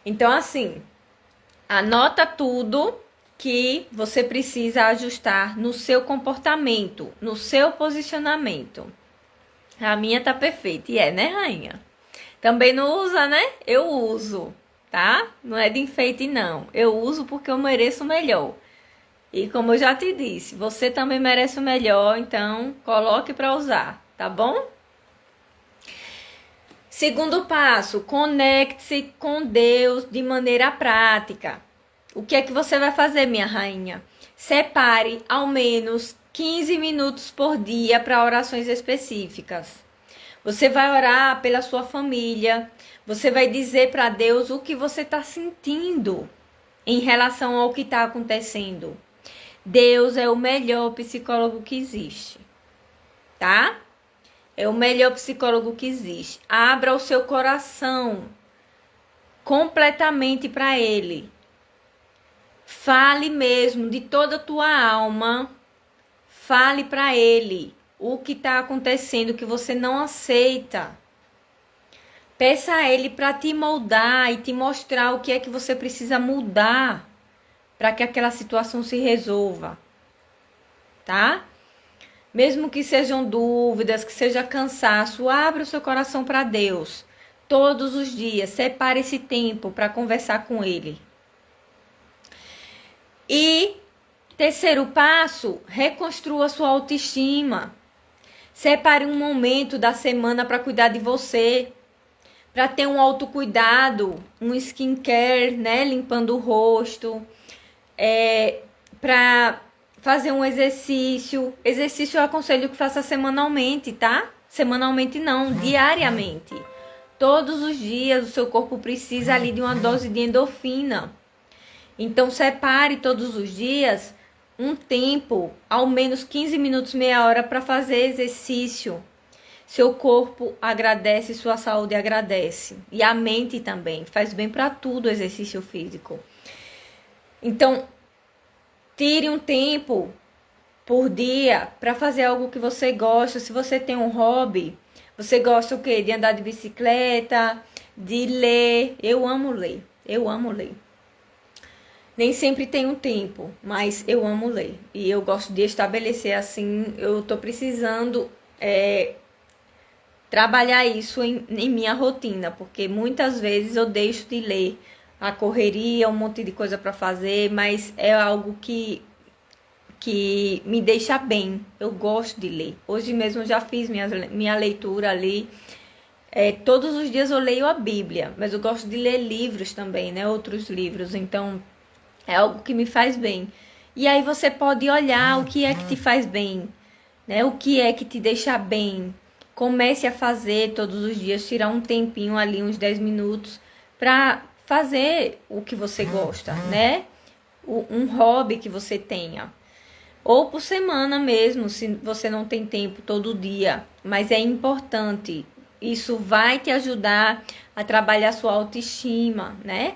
Então, assim, anota tudo que você precisa ajustar no seu comportamento, no seu posicionamento. A minha tá perfeita. E né, rainha? Também não usa, né? Eu uso, tá? Não é de enfeite, não. Eu uso porque eu mereço o melhor. E como eu já te disse, você também merece o melhor, então coloque para usar, tá bom? Segundo passo, conecte-se com Deus de maneira prática. O que é que você vai fazer, minha rainha? Separe ao menos 15 minutos por dia para orações específicas. Você vai orar pela sua família, você vai dizer para Deus o que você está sentindo em relação ao que está acontecendo. Deus é o melhor psicólogo que existe, tá? É o melhor psicólogo que existe. Abra o seu coração completamente para Ele. Fale mesmo de toda a tua alma. Fale para ele o que está acontecendo que você não aceita. Peça a ele para te moldar e te mostrar o que é que você precisa mudar para que aquela situação se resolva, tá? Mesmo que sejam dúvidas, que seja cansaço, abra o seu coração para Deus. Todos os dias, separe esse tempo para conversar com Ele. E terceiro passo, reconstrua sua autoestima. Separe um momento da semana para cuidar de você, para ter um autocuidado, um skincare, né, limpando o rosto, para fazer um exercício. Exercício eu aconselho que faça semanalmente, tá? Semanalmente não, diariamente. Todos os dias o seu corpo precisa ali de uma dose de endorfina. Então separe todos os dias um tempo, ao menos 15 minutos, meia hora para fazer exercício. Seu corpo agradece, sua saúde agradece. E a mente também, faz bem para tudo o exercício físico. Então, tire um tempo por dia para fazer algo que você gosta. Se você tem um hobby, você gosta o quê? De andar de bicicleta, de ler. Eu amo ler. Nem sempre tenho tempo, mas eu amo ler. E eu gosto de estabelecer assim, eu tô precisando trabalhar isso em minha rotina, porque muitas vezes eu deixo de ler. A correria, um monte de coisa para fazer, mas é algo que me deixa bem. Eu gosto de ler. Hoje mesmo eu já fiz minha leitura ali. Todos os dias eu leio a Bíblia, mas eu gosto de ler livros também, né? Outros livros. Então, é algo que me faz bem. E aí você pode olhar o que é que te faz bem, né? O que é que te deixa bem. Comece a fazer todos os dias, tirar um tempinho ali, uns 10 minutos, para fazer o que você gosta, né? Um hobby que você tenha. Ou por semana mesmo, se você não tem tempo todo dia. Mas é importante. Isso vai te ajudar a trabalhar sua autoestima, né?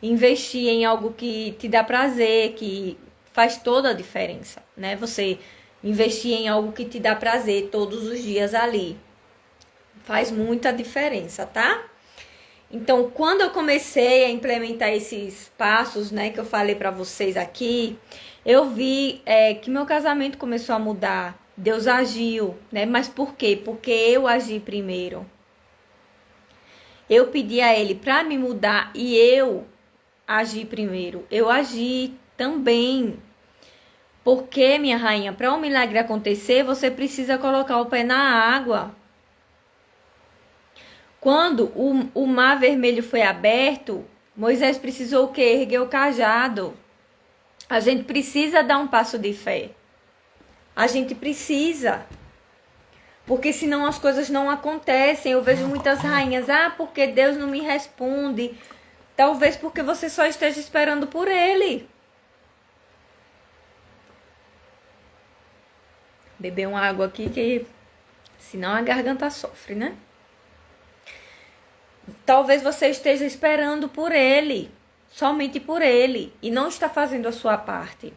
Investir em algo que te dá prazer, que faz toda a diferença, né? Você investir em algo que te dá prazer todos os dias ali. Faz muita diferença, tá? Então, quando eu comecei a implementar esses passos, né, que eu falei para vocês aqui, eu vi que meu casamento começou a mudar. Deus agiu, né? Mas por quê? Porque eu agi primeiro. Eu pedi a Ele para me mudar e eu agi primeiro. Eu agi também. Porque, minha rainha, para um milagre acontecer, você precisa colocar o pé na água. Quando o mar vermelho foi aberto, Moisés precisou o quê? Erguer o cajado. A gente precisa dar um passo de fé. A gente precisa. Porque senão as coisas não acontecem. Eu vejo muitas rainhas, porque Deus não me responde. Talvez porque você só esteja esperando por Ele. Beber uma água aqui que senão a garganta sofre, né? Talvez você esteja esperando por Ele, somente por Ele, e não está fazendo a sua parte.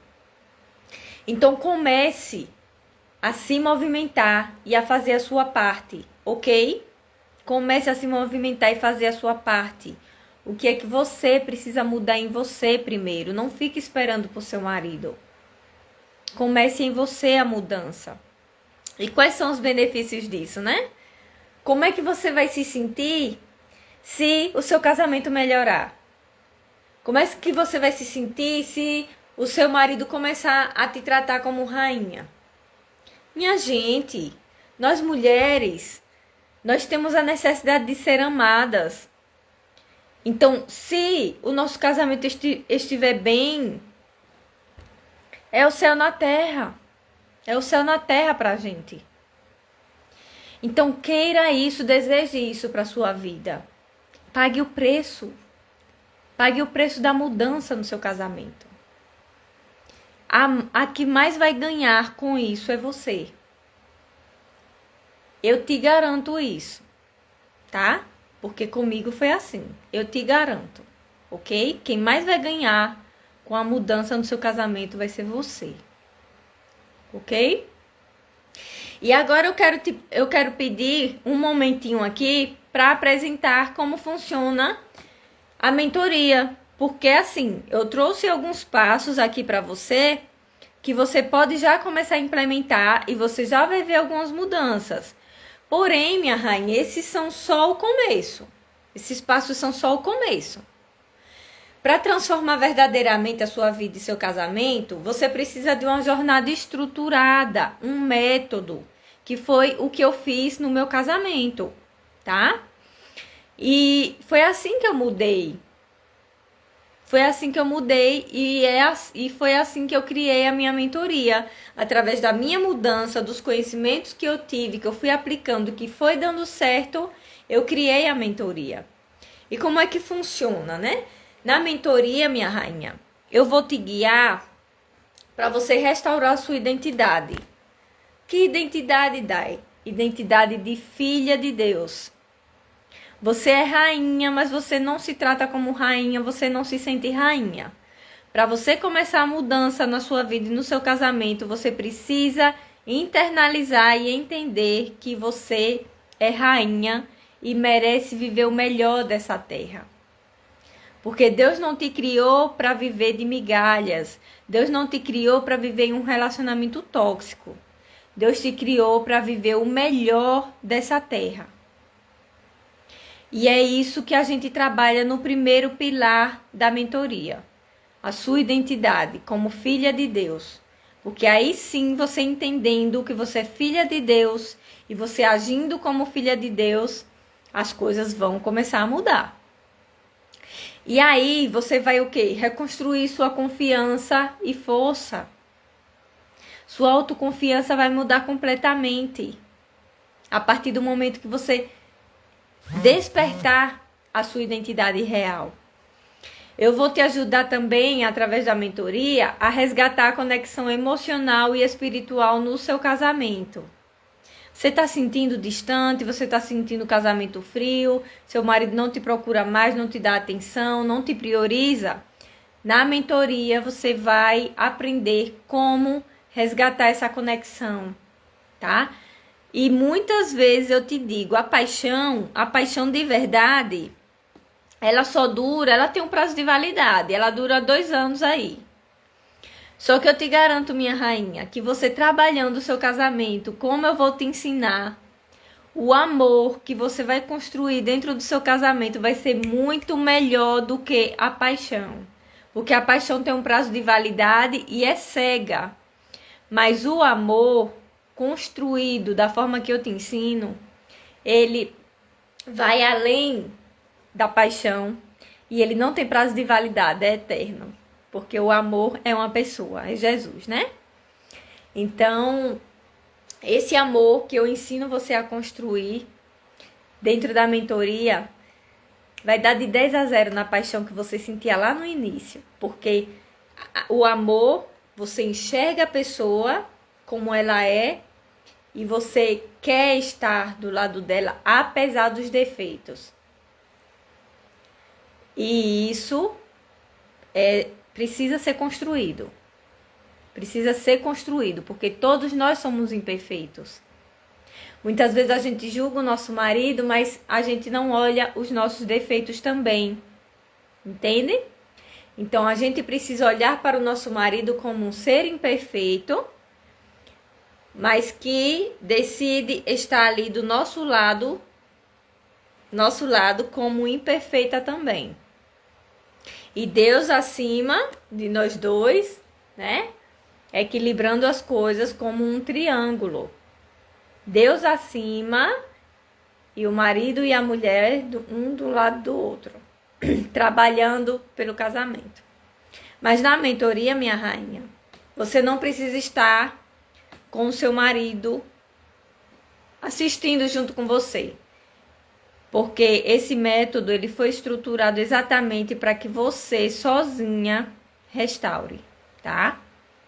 Então comece a se movimentar e a fazer a sua parte, ok? Comece a se movimentar e fazer a sua parte. O que é que você precisa mudar em você primeiro? Não fique esperando por seu marido. Comece em você a mudança. E quais são os benefícios disso, né? Como é que você vai se sentir se o seu casamento melhorar? Como é que você vai se sentir se o seu marido começar a te tratar como rainha? Minha gente, nós mulheres, nós temos a necessidade de ser amadas. Então, se o nosso casamento estiver bem, é o céu na terra. É o céu na terra pra gente. Então, queira isso, deseje isso pra sua vida. Pague o preço. Pague o preço da mudança no seu casamento. A que mais vai ganhar com isso é você. Eu te garanto isso, tá? Porque comigo foi assim. Eu te garanto, ok? Quem mais vai ganhar com a mudança no seu casamento vai ser você. Ok? E agora eu quero pedir um momentinho aqui para apresentar como funciona a mentoria. Porque assim, eu trouxe alguns passos aqui para você que você pode já começar a implementar e você já vai ver algumas mudanças. Porém, minha rainha, esses são só o começo. Esses passos são só o começo. Para transformar verdadeiramente a sua vida e seu casamento, você precisa de uma jornada estruturada, um método, que foi o que eu fiz no meu casamento, tá? E foi assim que eu mudei. Foi assim que eu mudei e foi assim que eu criei a minha mentoria. Através da minha mudança, dos conhecimentos que eu tive, que eu fui aplicando, que foi dando certo, eu criei a mentoria. E como é que funciona, né? Na mentoria, minha rainha, eu vou te guiar para você restaurar a sua identidade. Que identidade, Dai? Identidade de filha de Deus. Você é rainha, mas você não se trata como rainha, você não se sente rainha. Para você começar a mudança na sua vida e no seu casamento, você precisa internalizar e entender que você é rainha e merece viver o melhor dessa terra. Porque Deus não te criou para viver de migalhas. Deus não te criou para viver em um relacionamento tóxico. Deus te criou para viver o melhor dessa terra. E é isso que a gente trabalha no primeiro pilar da mentoria. A sua identidade como filha de Deus. Porque aí sim, você entendendo que você é filha de Deus e você agindo como filha de Deus, as coisas vão começar a mudar. E aí você vai o quê? Reconstruir sua confiança e força. Sua autoconfiança vai mudar completamente. A partir do momento que você despertar a sua identidade real. Eu vou te ajudar também, através da mentoria, a resgatar a conexão emocional e espiritual no seu casamento. Você está sentindo distante, você está sentindo o casamento frio, seu marido não te procura mais, não te dá atenção, não te prioriza. Na mentoria você vai aprender como resgatar essa conexão, tá? E muitas vezes eu te digo, a paixão de verdade, ela tem um prazo de validade, ela dura 2 anos aí. Só que eu te garanto, minha rainha, que você trabalhando o seu casamento, como eu vou te ensinar, o amor que você vai construir dentro do seu casamento vai ser muito melhor do que a paixão. Porque a paixão tem um prazo de validade e é cega. Mas o amor construído da forma que eu te ensino, ele vai além da paixão e ele não tem prazo de validade, é eterno. Porque o amor é uma pessoa, é Jesus, né? Então, esse amor que eu ensino você a construir dentro da mentoria vai dar de 10-0 na paixão que você sentia lá no início. Porque o amor, você enxerga a pessoa como ela é e você quer estar do lado dela apesar dos defeitos. E isso precisa ser construído. Precisa ser construído, porque todos nós somos imperfeitos. Muitas vezes a gente julga o nosso marido, mas a gente não olha os nossos defeitos também. Entende? Então a gente precisa olhar para o nosso marido como um ser imperfeito, mas que decide estar ali do nosso lado como imperfeita também. E Deus acima de nós dois, né? Equilibrando as coisas como um triângulo. Deus acima e o marido e a mulher um do lado do outro, trabalhando pelo casamento. Mas na mentoria, minha rainha, você não precisa estar com o seu marido assistindo junto com você. Porque esse método ele foi estruturado exatamente para que você sozinha restaure, tá?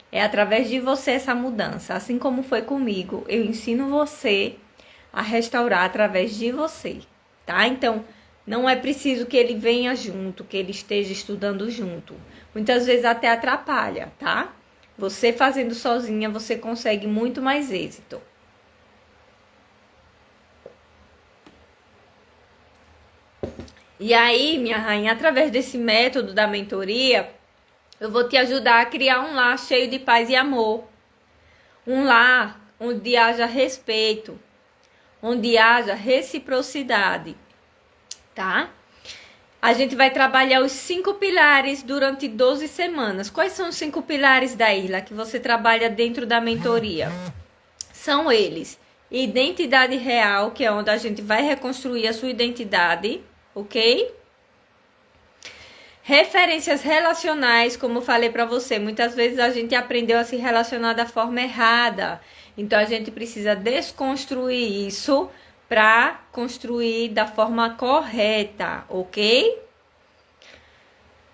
É através de você essa mudança. Assim como foi comigo, eu ensino você a restaurar através de você, tá? Então, não é preciso que ele venha junto, que ele esteja estudando junto. Muitas vezes até atrapalha, tá? Você fazendo sozinha, você consegue muito mais êxito. E aí, minha rainha, através desse método da mentoria, eu vou te ajudar a criar um lar cheio de paz e amor. Um lar onde haja respeito, onde haja reciprocidade, tá? A gente vai trabalhar os 5 pilares durante 12 semanas. Quais são os 5 pilares da Irla que você trabalha dentro da mentoria? São eles: identidade real, que é onde a gente vai reconstruir a sua identidade, ok? Referências relacionais, como eu falei para você, muitas vezes a gente aprendeu a se relacionar da forma errada. Então a gente precisa desconstruir isso para construir da forma correta, ok?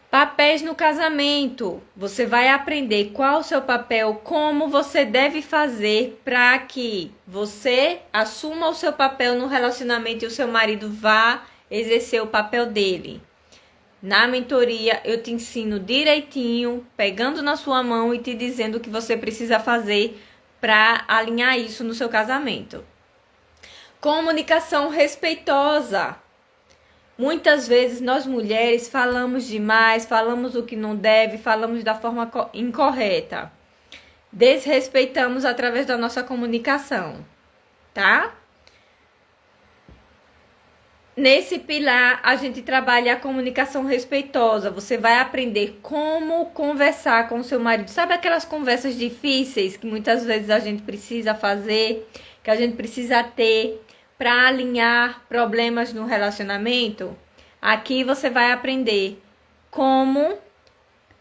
Papéis no casamento. Você vai aprender qual o seu papel, como você deve fazer para que você assuma o seu papel no relacionamento e o seu marido vá exercer o papel dele. Na mentoria, eu te ensino direitinho, pegando na sua mão e te dizendo o que você precisa fazer para alinhar isso no seu casamento. Comunicação respeitosa. Muitas vezes nós mulheres falamos demais, falamos o que não deve, falamos da forma incorreta. Desrespeitamos através da nossa comunicação, tá? Nesse pilar, a gente trabalha a comunicação respeitosa. Você vai aprender como conversar com o seu marido. Sabe aquelas conversas difíceis que muitas vezes a gente precisa fazer, que a gente precisa ter para alinhar problemas no relacionamento? Aqui você vai aprender como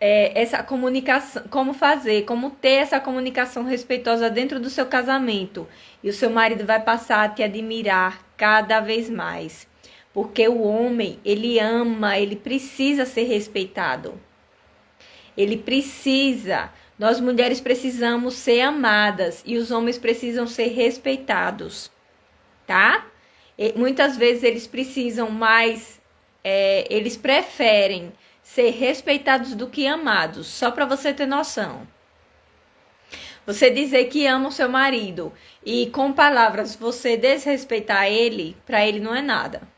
essa comunicação, como fazer, como ter essa comunicação respeitosa dentro do seu casamento. E o seu marido vai passar a te admirar cada vez mais. Porque o homem, ele ama, ele precisa ser respeitado. Ele precisa. Nós mulheres precisamos ser amadas e os homens precisam ser respeitados, tá? E muitas vezes eles precisam mais, eles preferem ser respeitados do que amados, só para você ter noção. Você dizer que ama o seu marido e com palavras você desrespeitar ele, para ele não é nada.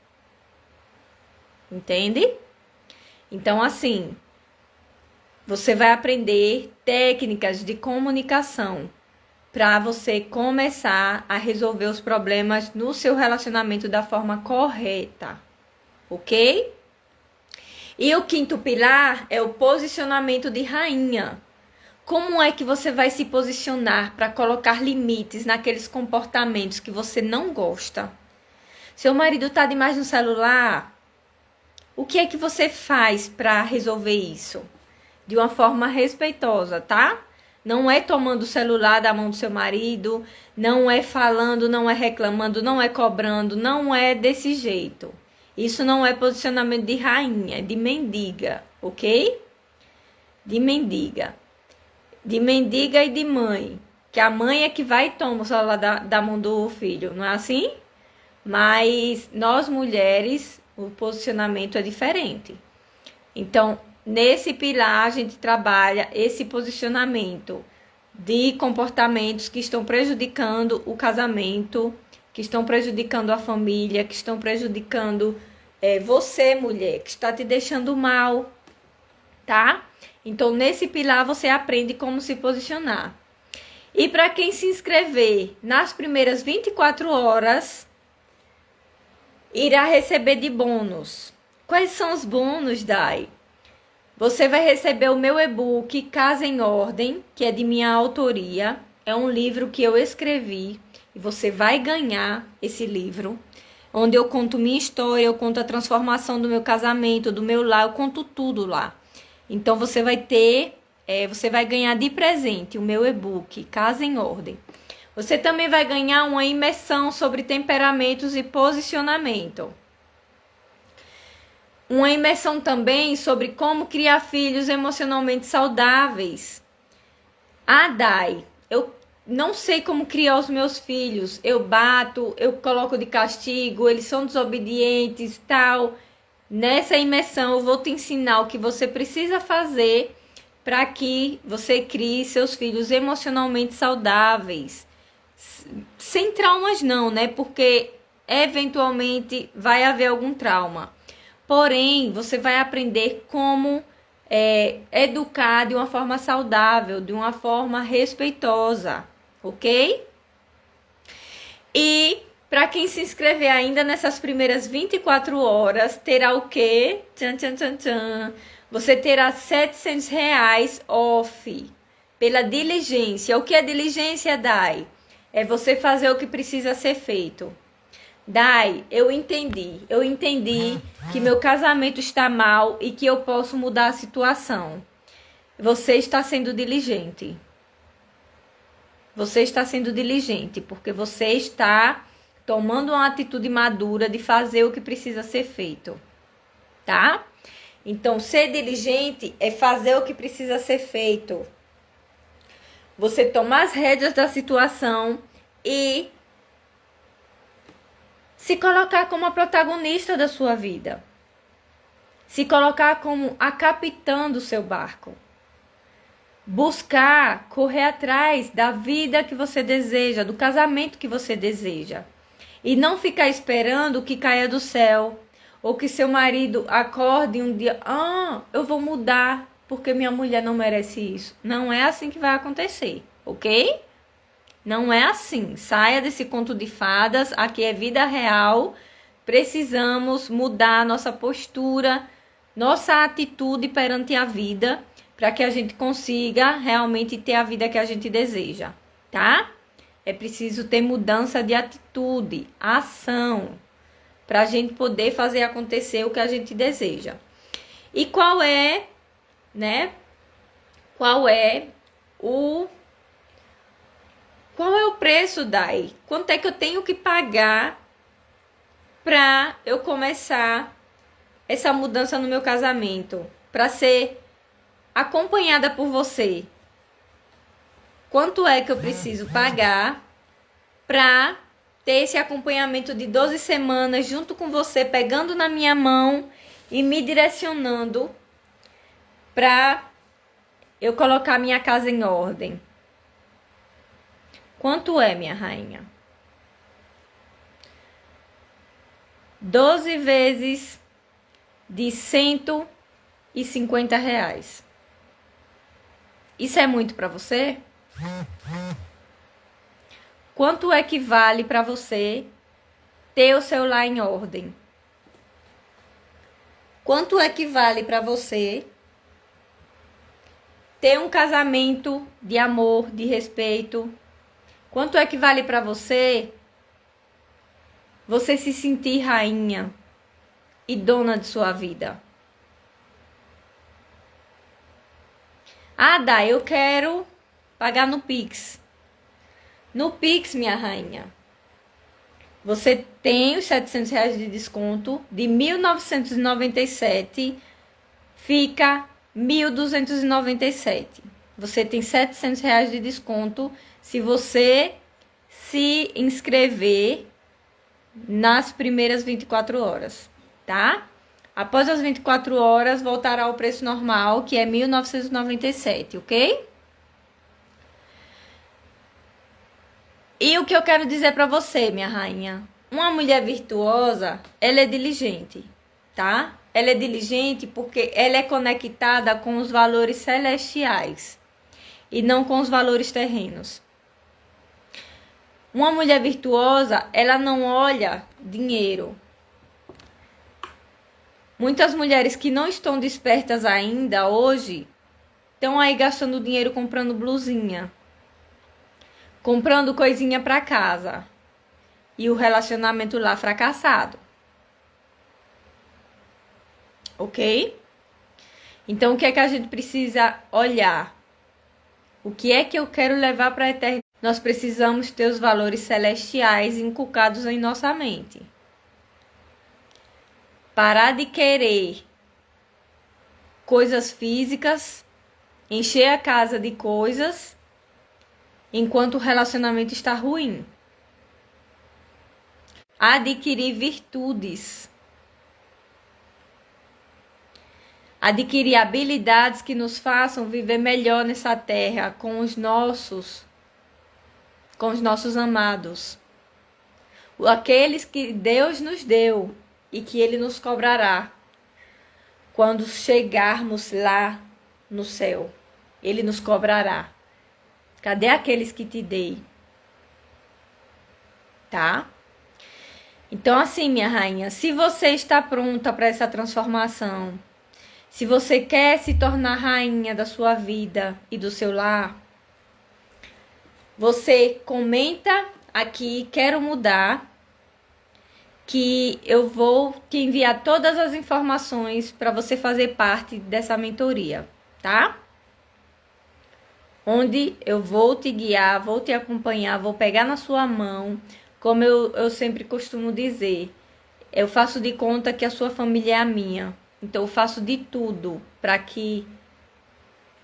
Entende? Então, assim, você vai aprender técnicas de comunicação para você começar a resolver os problemas no seu relacionamento da forma correta, ok? E o 5º pilar é o posicionamento de rainha. Como é que você vai se posicionar para colocar limites naqueles comportamentos que você não gosta? Seu marido está demais no celular? O que é que você faz para resolver isso? De uma forma respeitosa, tá? Não é tomando o celular da mão do seu marido, não é falando, não é reclamando, não é cobrando, não é desse jeito. Isso não é posicionamento de rainha, é de mendiga, ok? De mendiga. De mendiga e de mãe. Que a mãe é que vai e toma o celular da mão do filho, não é assim? Mas nós mulheres, o posicionamento é diferente. Então, nesse pilar, a gente trabalha esse posicionamento de comportamentos que estão prejudicando o casamento, que estão prejudicando a família, que estão prejudicando você, mulher, que está te deixando mal, tá? Então, nesse pilar, você aprende como se posicionar. E para quem se inscrever nas primeiras 24 horas, irá receber de bônus. Quais são os bônus, Dai? Você vai receber o meu e-book Casa em Ordem, que é de minha autoria. É um livro que eu escrevi e você vai ganhar esse livro, onde eu conto minha história, eu conto a transformação do meu casamento, do meu lar, eu conto tudo lá. Então você vai ter, você vai ganhar de presente o meu e-book Casa em Ordem. Você também vai ganhar uma imersão sobre temperamentos e posicionamento. Uma imersão também sobre como criar filhos emocionalmente saudáveis. Ah, Dai, eu não sei como criar os meus filhos. Eu bato, eu coloco de castigo, eles são desobedientes, tal. Nessa imersão eu vou te ensinar o que você precisa fazer para que você crie seus filhos emocionalmente saudáveis. Sem traumas não, né? Porque eventualmente vai haver algum trauma. Porém, você vai aprender como educar de uma forma saudável, de uma forma respeitosa, ok? E para quem se inscrever ainda nessas primeiras 24 horas, terá o quê? Tchan, tchan, tchan, tchan. Você terá R$ 700 off pela diligência. O que é diligência, Dai? É você fazer o que precisa ser feito. Dai, eu entendi que meu casamento está mal e que eu posso mudar a situação. Você está sendo diligente. Você está sendo diligente, porque você está tomando uma atitude madura de fazer o que precisa ser feito, tá? Então, ser diligente é fazer o que precisa ser feito. Você tomar as rédeas da situação e se colocar como a protagonista da sua vida. Se colocar como a capitã do seu barco. Buscar, correr atrás da vida que você deseja, do casamento que você deseja. E não ficar esperando que caia do céu. Ou que seu marido acorde um dia, eu vou mudar porque minha mulher não merece isso. Não é assim que vai acontecer, ok? Não é assim. Saia desse conto de fadas, aqui é vida real. Precisamos mudar nossa postura, nossa atitude perante a vida, para que a gente consiga realmente ter a vida que a gente deseja, tá? É preciso ter mudança de atitude, ação, para a gente poder fazer acontecer o que a gente deseja. E qual é o preço, Dai? Quanto é que eu tenho que pagar para eu começar essa mudança no meu casamento? Para ser acompanhada por você. Quanto é que eu preciso pagar para ter esse acompanhamento de 12 semanas junto com você, pegando na minha mão e me direcionando para eu colocar minha casa em ordem? Quanto é, minha rainha? 12 vezes de R$ 150. Isso é muito para você? Quanto é que vale para você ter o seu lar em ordem? Quanto é que vale para você ter um casamento de amor, de respeito? Quanto é que vale para você se sentir rainha e dona de sua vida? Dá, eu quero pagar no Pix. No Pix, minha rainha, você tem os R$ 700 de desconto. De 1.997 fica 1.297. Você tem R$ 700 de desconto se você se inscrever nas primeiras 24 horas, tá? Após as 24 horas, voltará ao preço normal, que é 1.997, ok? E o que eu quero dizer para você, minha rainha? Uma mulher virtuosa, ela é diligente, tá? Ela é diligente porque ela é conectada com os valores celestiais e não com os valores terrenos. Uma mulher virtuosa, ela não olha dinheiro. Muitas mulheres que não estão despertas ainda hoje estão aí gastando dinheiro comprando blusinha, comprando coisinha para casa e o relacionamento lá fracassado. Ok? Então, o que é que a gente precisa olhar? O que é que eu quero levar para a eternidade? Nós precisamos ter os valores celestiais inculcados em nossa mente. Parar de querer coisas físicas, encher a casa de coisas, enquanto o relacionamento está ruim. Adquirir virtudes. Adquirir habilidades que nos façam viver melhor nessa terra com os nossos amados. Aqueles que Deus nos deu e que Ele nos cobrará quando chegarmos lá no céu. Ele nos cobrará. Cadê aqueles que te dei? Tá? Então, assim, minha rainha, se você está pronta para essa transformação, se você quer se tornar rainha da sua vida e do seu lar, você comenta aqui, quero mudar, que eu vou te enviar todas as informações para você fazer parte dessa mentoria, tá? Onde eu vou te guiar, vou te acompanhar, vou pegar na sua mão, como eu sempre costumo dizer, eu faço de conta que a sua família é a minha, então eu faço de tudo para que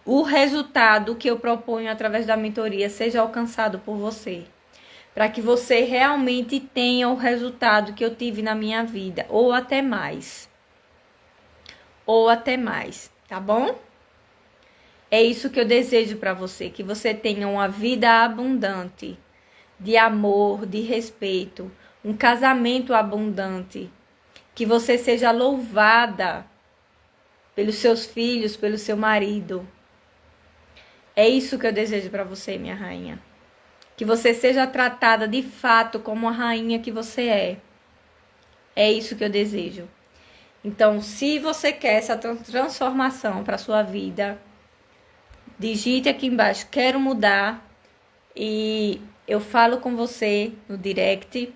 o resultado que eu proponho através da mentoria seja alcançado por você. Para que você realmente tenha o resultado que eu tive na minha vida, ou até mais. Ou até mais, tá bom? É isso que eu desejo para você, que você tenha uma vida abundante, de amor, de respeito, um casamento abundante, que você seja louvada pelos seus filhos, pelo seu marido. É isso que eu desejo para você, minha rainha. Que você seja tratada de fato como a rainha que você é. É isso que eu desejo. Então, se você quer essa transformação para sua vida, digite aqui embaixo, quero mudar, e eu falo com você no direct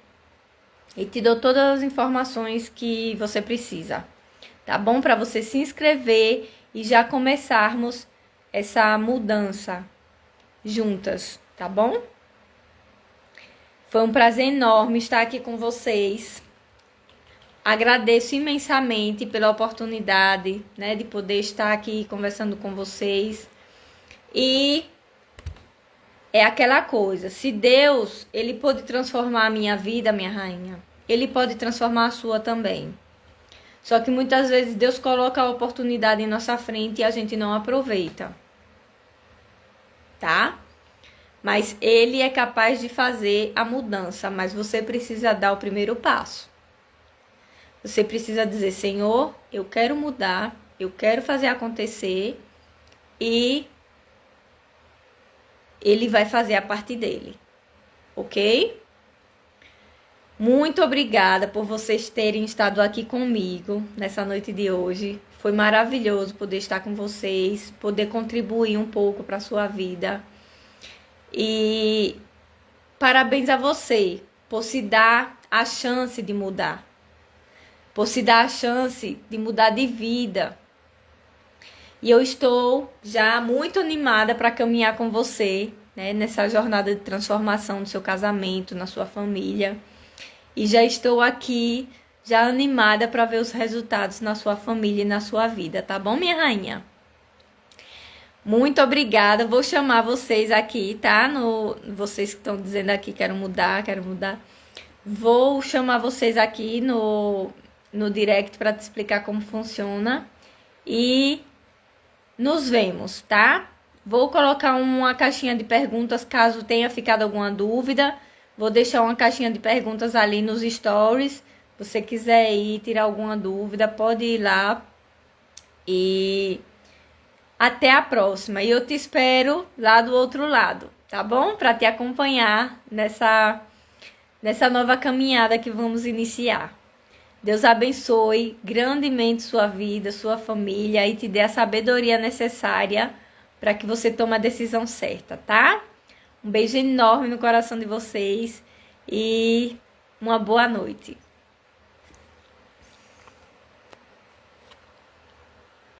e te dou todas as informações que você precisa, tá bom? Para você se inscrever e já começarmos essa mudança juntas, tá bom? Foi um prazer enorme estar aqui com vocês. Agradeço imensamente pela oportunidade, né, de poder estar aqui conversando com vocês. E é aquela coisa, se Deus, ele pode transformar a minha vida, minha rainha, ele pode transformar a sua também. Só que muitas vezes Deus coloca a oportunidade em nossa frente e a gente não aproveita. Tá? Mas ele é capaz de fazer a mudança, mas você precisa dar o primeiro passo. Você precisa dizer, Senhor, eu quero mudar, eu quero fazer acontecer, e ele vai fazer a parte dele, ok? Muito obrigada por vocês terem estado aqui comigo nessa noite de hoje. Foi maravilhoso poder estar com vocês, poder contribuir um pouco para a sua vida. E parabéns a você por se dar a chance de mudar, por se dar a chance de mudar de vida. E eu estou já muito animada para caminhar com você, né, nessa jornada de transformação do seu casamento, na sua família. E já estou aqui, já animada para ver os resultados na sua família e na sua vida, tá bom, minha rainha? Muito obrigada, vou chamar vocês aqui, tá? Vocês que estão dizendo aqui, quero mudar. Vou chamar vocês aqui no direct para te explicar como funciona. E nos vemos, tá? Vou colocar uma caixinha de perguntas caso tenha ficado alguma dúvida. Vou deixar uma caixinha de perguntas ali nos stories. Se você quiser ir tirar alguma dúvida, pode ir lá. E até a próxima. E eu te espero lá do outro lado, tá bom? Para te acompanhar nessa nova caminhada que vamos iniciar. Deus abençoe grandemente sua vida, sua família e te dê a sabedoria necessária para que você tome a decisão certa, tá? Um beijo enorme no coração de vocês e uma boa noite.